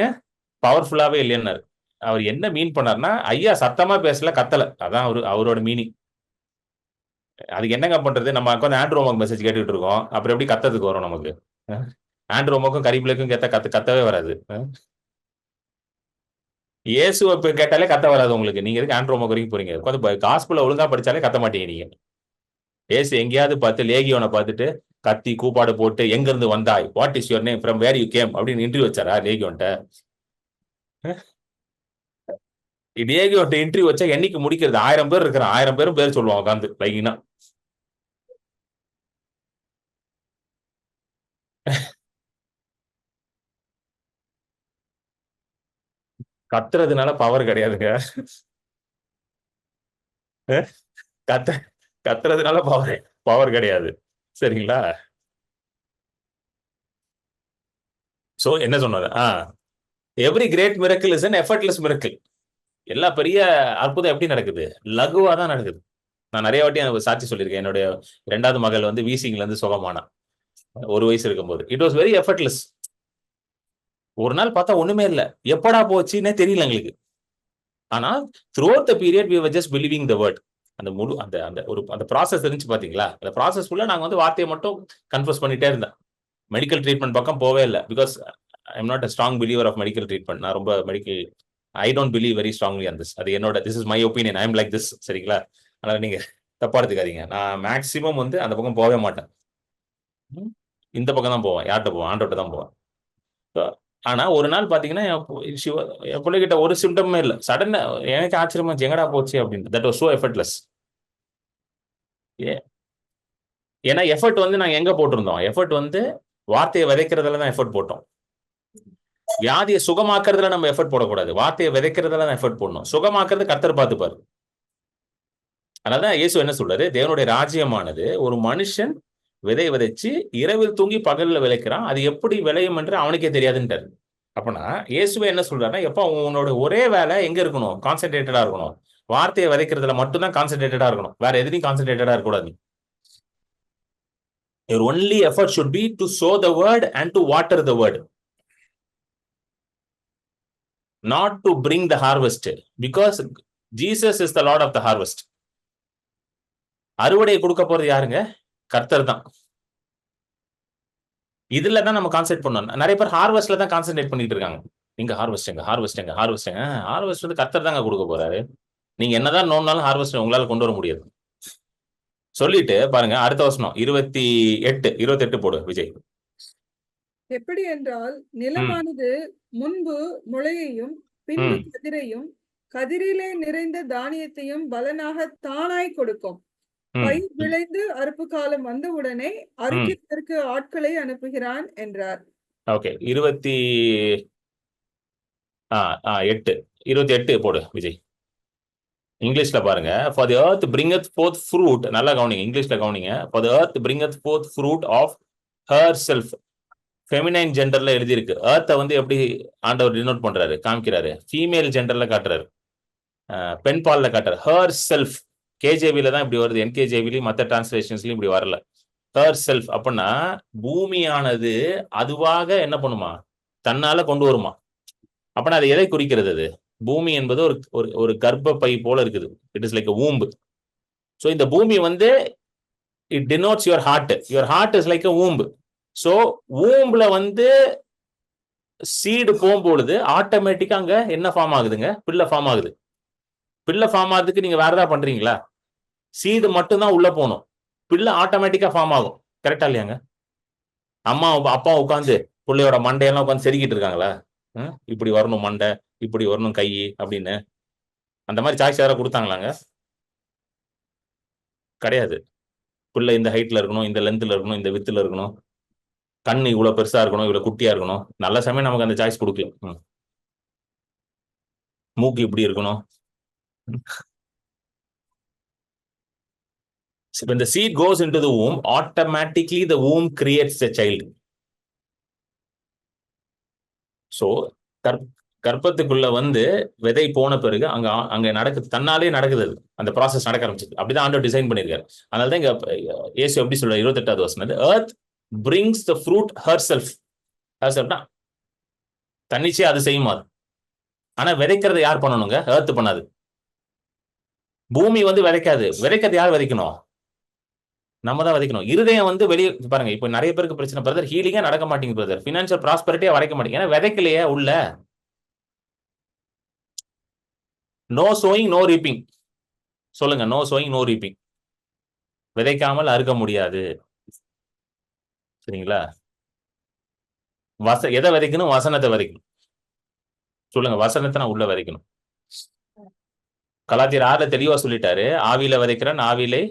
பவர்ஃபுல்லாவே இல்லையாரு. அவர் என்ன மீன் பண்ணாருன்னா, ஐயா சத்தமா பேசல, கத்தல. அதான் அவரோட மீனிங். அதுக்கு என்னங்க பண்றது? நம்ம உட்காந்து ஆண்ட்ரோமாக்கு மெசேஜ் கேட்டுட்டு இருக்கோம். அப்புறம் எப்படி கத்ததுக்கு வரும் நமக்கு? ஆண்ட்ரோமாக்கும் கரிபிளுக்கும் கத்தவே வராது. இயேசுவை கேட்டாலே கத்த வராது உங்களுக்கு. நீங்க எதுக்கு ஆண்ட்ரோமாக்கு வரைக்கும் போறீங்க? உட்காந்து காஸ்பல ஒழுங்கா படிச்சாலே கத்த மாட்டீங்க நீங்க. இயேசு எங்கேயாவது பார்த்து லேகியோனை பார்த்துட்டு கத்தி கூப்பாடு போட்டு எங்க இருந்து வந்தாய், what is your name, from where you came அப்படின்னு இன்டர்வியூ வச்சாரா லேகியோன்ட்ட? லேகியோன்ட்ட இன்டர்வியூ வச்சா என்னைக்கு முடிக்கிறது? 1000 பேர் இருக்கிறான், 1000 பேரும் பேர் சொல்லுவான் உட்காந்து லைனா. கத்துறதுனால பவர் கிடையாதுங்க. கத்த கத்துறதுனால பவர் கிடையாது. சரிங்களா? சோ என்ன சொன்னது? Every great miracle is an effortless miracle. எல்லா பெரிய அற்புதம் எப்படி நடக்குது? லகுவா தான் நடக்குது. நான் நிறைய வாட்டி சாட்சி சொல்லியிருக்கேன். என்னுடைய 2வது மகள் வந்து வீசிங்ல இருந்து சுகமானா 1 வயசு இருக்கும்போது. It was very effortless. ஒரு நாள் பார்த்தா ஒண்ணுமே இல்ல. எப்படா போச்சுன்னே தெரியல எங்களுக்கு. ஆனா throughout the period we were just believing the word. அந்த முழு அந்த அந்த ஒரு அந்த ப்ராசஸ் இருந்துச்சு பாத்தீங்களா? அந்த ப்ராசஸ் ஃபுல்லா நாங்க வந்து வார்த்தையை மட்டும் கன்ஃபர்ஸ் பண்ணிட்டே இருந்தேன். மெடிக்கல் ட்ரீட்மெண்ட் பக்கம் போவே இல்லை. Because I am not a strong believer of medical treatment. நான் ரொம்ப I don't believe very strongly on this. அது என்னோட this is my opinion. I am like this. சரிங்களா? அதனால நீங்க தப்பா எடுத்துக்காதீங்க. நான் மேக்சிமம் வந்து அந்த பக்கம் போவே மாட்டேன். இந்த பக்கம் தான் போவேன். யார்கிட்ட போவேன்? ஆண்டோட்ட தான் போவேன். ஆனா ஒரு நாள் பாத்தீங்கன்னா என் பிள்ளைகிட்ட ஒரு சிம்டமே இல்லை. சடனா எனக்கு ஆச்சரியமா எங்கடா போச்சு அப்படின்னு. That was so effortless. ஏன்னா எஃபர்ட் வந்து நாங்க எங்க போட்டிருந்தோம்? எஃபர்ட் வந்து வார்த்தையை விதைக்கிறதுல தான் எஃபர்ட் போட்டோம். வியாதியை சுகமாக்குறதுல நம்ம எஃபர்ட் போடக்கூடாது. வார்த்தையை விதைக்கிறதுல தான் எஃபர்ட் போடணும். சுகமாக்குறது கர்த்தர் பார்த்துப்பாரு. அதனாலதான் இயேசு என்ன சொல்றாரு? தேவனுடைய ராஜ்யமானது ஒரு மனுஷன் விதை விதைச்சு இரவில் தூங்கி பகல்ல விளைக்கிறான். அது எப்படி விளையும் என்று அவனுக்கே தெரியாதுன்றாரு. அப்பனா இயேசுவே என்ன சொல்றாருன்னா, எப்ப உன்னோட ஒரே வேலை எங்க இருக்கணும்? கான்சென்ட்ரேட்டடா இருக்கணும். வார்த்தையை விதைக்கிறதுல மட்டும் தான் கான்சென்ட்ரேட்டடா இருக்கணும். வேற எதுலையும் கான்சென்ட்ரேட்டடா இருக்கக்கூடாது. Your only effort should be to sow the word and to water the word, not to bring the harvest, because Jesus is the Lord of the harvest. அறுவடையை கொடுக்க போறது யாருங்க? கர்த்தர் தான். இதுல தான் நம்ம கான்சென்ட்ரேட் பண்ணணும். நிறைய பேர் ஹார்வெஸ்ட்ல தான் கான்சென்ட்ரேட் பண்ணிட்டு இருக்காங்க. நீங்க ஹார்வெஸ்ட் வந்து கர்த்தர் தாங்க கொடுக்க போறாரு. நீங்க என்னதான் நோன்னாலும் ஹார்வெஸ்ட் உங்களால கொண்டு வர முடியாது. சொல்லிட்டு பாருங்க அடுத்த வசனம் 28 போடு விஜய். எப்படி என்றால் நிலமானது முன்பு முளையையும் பின்பு கதிரையும் கதிரிலே நிறைந்த தானியத்தையும் பலனாக தானாய் கொடுக்கும். பயிர் விளைந்து அறுப்பு காலம் வந்தவுடனே அறுக்கிறதற்கு ஆட்களை அனுப்புகிறான் என்றார். ஓகே 28 போடு விஜய். இங்கிலீஷ்ல பாருங்க. For the earth bringeth forth fruit. நல்லா கவனிங்க. இங்கிலீஷ்ல கவனிங்க. For the earth bringeth forth fruit of herself. Feminine ஜெண்டர்ல எழுதி இருக்கு. earth வந்து எப்படி ஆண்டவர் டினோட் பண்றாரு, காமிக்கிறாரு? ஃபீமேல் ஜெண்டர்ல காட்டுறாரு, பெண் பால்ல காட்டுறாரு. herself கேஜேவில தான் இப்படி வருது. என்கேஜேவிலையும் மற்ற டிரான்ஸ்லேஷன்ஸ்லயும் இப்படி வரல. herself அப்படின்னா பூமியானது அதுவாக என்ன பண்ணுமா? தன்னால கொண்டு வருமா? அப்படின்னா அது எதை குறிக்கிறது? அது பூமி என்பது ஒரு கர்ப்ப பை போல இருக்குது. It is like a womb. So இந்த பூமி வந்து it denotes your heart. Your heart is like a womb. So womb-ல வந்து சீடு போகும்பொழுது ஆட்டோமேட்டிக்கா அங்க என்ன ஃபார்ம் ஆகுதுங்க? பிள்ளை ஃபார்ம் ஆகுது. பிள்ளை ஃபார்ம் ஆகுதுக்கு நீங்க வேற ஏதாவது பண்றீங்களா? சீடு மட்டும்தான் உள்ள போகணும். பிள்ளை ஆட்டோமேட்டிக்கா ஃபார்ம் ஆகும். கரெக்டா இல்லையாங்க? அம்மா அப்பா உட்காந்து பிள்ளையோட மண்டையெல்லாம் உட்காந்து செதுக்கிட்டு இருக்காங்களா? இப்படி வரணும் மண்டை, இப்படி வரணும் கை அப்படின்னு அந்த மாதிரி சாய்ஸ் யாராவது கொடுத்தாங்களாங்க? கிடையாது. பிள்ளை இந்த ஹைட்ல இருக்கணும், இந்த லென்த்ல இருக்கணும், இந்த வித்துல இருக்கணும், கண்ணு இவ்வளவு பெருசா இருக்கணும், இவ்வளவு குட்டியா இருக்கணும். நல்ல சமயம் நமக்கு அந்த சாய்ஸ் கொடுக்கல. மூக்கு இப்படி இருக்கணும், So when the seed goes into the womb, automatically the womb creates a child. So கர்ப்பத்துக்குள்ள வந்து விதை போன பிறகு அங்க அங்க நடக்குது, தன்னாலே நடக்குது, அந்த ப்ராசஸ் நடக்க ஆரம்பிச்சது. அப்படிதான் ஆண்டவர் டிசைன் பண்ணிருக்காரு. அதனாலதான் இங்க இயேசு எப்படி சொல்ற 28வது வசனம், earth brings the fruit herself. herselfனா தன்னிச்சையா அது செய்யுமா. ஆனா விதைக்கிறத யார் பண்ணணுங்க? earth பண்ணாது. பூமி வந்து விதைக்காது. விதைக்கிறது யார் விதைக்கணும்? நம்ம தான் விதைக்கணும். இருதயம் வந்து வெளியே பாருங்க. இப்ப நிறைய பேருக்கு பிரச்சனை, பிரதர் ஹீலிங்கா நடக்க மாட்டேங்குது பிரதர், பினான்சியல் ப்ராஸ்பரிட்டியா வரைக்க மாட்டேங்குது, ஏன்னா விதைக்கலையே உள்ள. No sowing no reaping. சொல்லுங்க, நோ சோயிங் நோ ரீப்பிங். விதைக்காமல் அறுக்க முடியாது. சரிங்களா? எதை விதைக்கணும்? வசனத்தை விதைக்கணும். சொல்லுங்க, வசனத்தை நான் உள்ள விதைக்கணும். கலாத்தியர் 6 தெளிவா சொல்லிட்டாரு, ஆவியில விதைக்கிறன் ஆவியிலே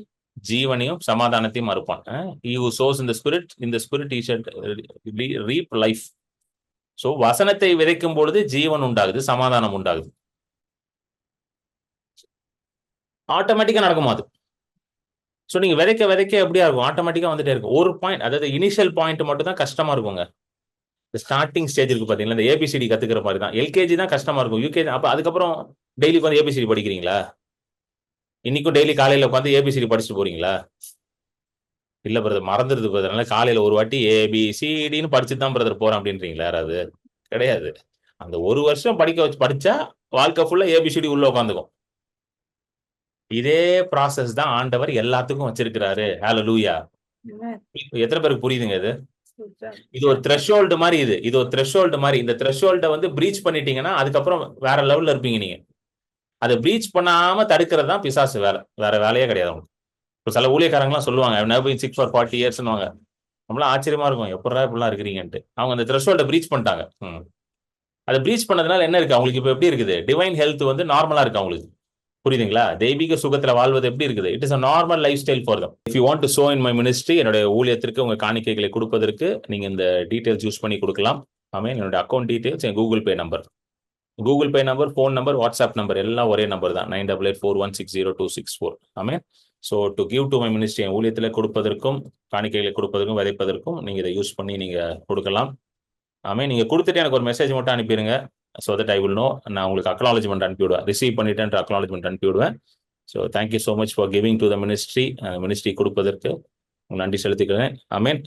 ஜீவனையும் சமாதானத்தையும் மறுப்பான். He who sows in the spirit he shall reap life. So வசனத்தை விதைக்கும் பொழுது ஜீவன் உண்டாகுது, சமாதானம் உண்டாகுது. ஆட்டோமேட்டிக்கா நடக்குமா அது? சோ நீங்க விதைக்க விதைக்க எப்படியா இருக்கும்? ஆட்டோமேட்டிக்கா வந்துட்டே இருக்கும். ஒரு பாயிண்ட், அதாவது இனிஷியல் பாயிண்ட் மட்டும் தான் கஷ்டமா இருக்குங்க. ஸ்டார்டிங் ஸ்டேஜ் இருக்கு பாத்தீங்களா, இந்த ஏபிசிடி கத்துக்கிற மாதிரி தான். எல்கேஜி தான் கஷ்டமா இருக்கும், யூகேஜி. அப்ப அதுக்கப்புறம் டெய்லி உட்காந்து ஏபிசிடி படிக்கிறீங்களா? இன்னைக்கும் டெய்லி காலையில உட்காந்து ஏபிசிடி படிச்சுட்டு போறீங்களா? இல்ல பிரதர், மறந்துருது பிரதர், அதனால காலையில ஒரு வாட்டி ஏபிசிடின்னு படிச்சுட்டு தான் பிரதர் போறேன் அப்படின்றீங்களா? யாராவது? கிடையாது. அந்த ஒரு வருஷம் படிச்சா வாழ்க்கை ஃபுல்லா ஏபிசிடி உள்ள உட்காந்துக்கும். இதே ப்ராசஸ் தான் ஆண்டவர் எல்லாத்துக்கும் வச்சிருக்கிறாரு. ஹalleluya. எத்தனை பேருக்கு புரியுதுங்க இது? இது ஒரு த்ரெஷோல்டு மாதிரி. இது ஒரு த்ரெஷோல்டு மாதிரி. இந்த த்ரெஷோல்ட வந்து பிரீச் பண்ணிட்டீங்கன்னா அதுக்கப்புறம் வேற லெவல்ல இருப்பீங்க நீங்க. அதை பிரீச் பண்ணாம தடுக்கிறது தான் பிசாசு வேலை, வேற வேலையே கிடையாது அவங்க. இப்போ சில ஊழியக்காரங்களாம் சொல்லுவாங்க, I've never been sick for 40 yearsனுவாங்க. நம்மளாம் ஆச்சரியமா இருக்கும், எப்படா இப்படிலாம் இருக்கிறீங்கன்ட்டு. அவங்க அந்த த்ரெஷோல்ட பிரீச் பண்ணிட்டாங்க. அதை பிரீச் பண்ணதுனால என்ன இருக்கு அவங்களுக்கு? இப்போ எப்படி இருக்குது? டிவைன் ஹெல்த் வந்து நார்மலா இருக்கு அவங்களுக்கு. புரியுதுங்களா? தெய்வீக சுகத்துல வாழ்வது எப்படி இருக்குது? It is a normal life style for them. If you want to sow in my ministry, என்னுடைய ஊழியத்திற்கு உங்க காணிக்கைகளை கொடுப்பதற்கு நீங்க இந்த டீடைல்ஸ் யூஸ் பண்ணி கொடுக்கலாம். ஆமென். என்னோட அக்கௌண்ட் டீடைல்ஸ், என் Google Pay number, phone number, WhatsApp number எல்லாம் ஒரே நம்பர் தான், 9884160264. Amen. So to give to my ministry, என் ஊழியத்தில் கொடுப்பதற்கும் காணிக்கைகளை கொடுப்பதற்கும் விதைப்பதற்கும் நீங்க இதை யூஸ் பண்ணி நீங்க கொடுக்கலாம். ஆமென். நீங்க கொடுத்துட்டு எனக்கு ஒரு மெசேஜ் மட்டும் அனுப்பிடுங்க. So that I will know. நான் உங்களுக்கு அக்னாலஜ்மெண்ட் அனுப்பிவிடுவேன், ரிசீவ் பண்ணிட்டேன்ற அக்னாலஜ்மெண்ட் அனுப்பிவிடுவேன். So thank you so much for giving to the ministry. Ministry கொடுப்பதற்கு நன்றி செலுத்திக்கிறேன். ஆமென்.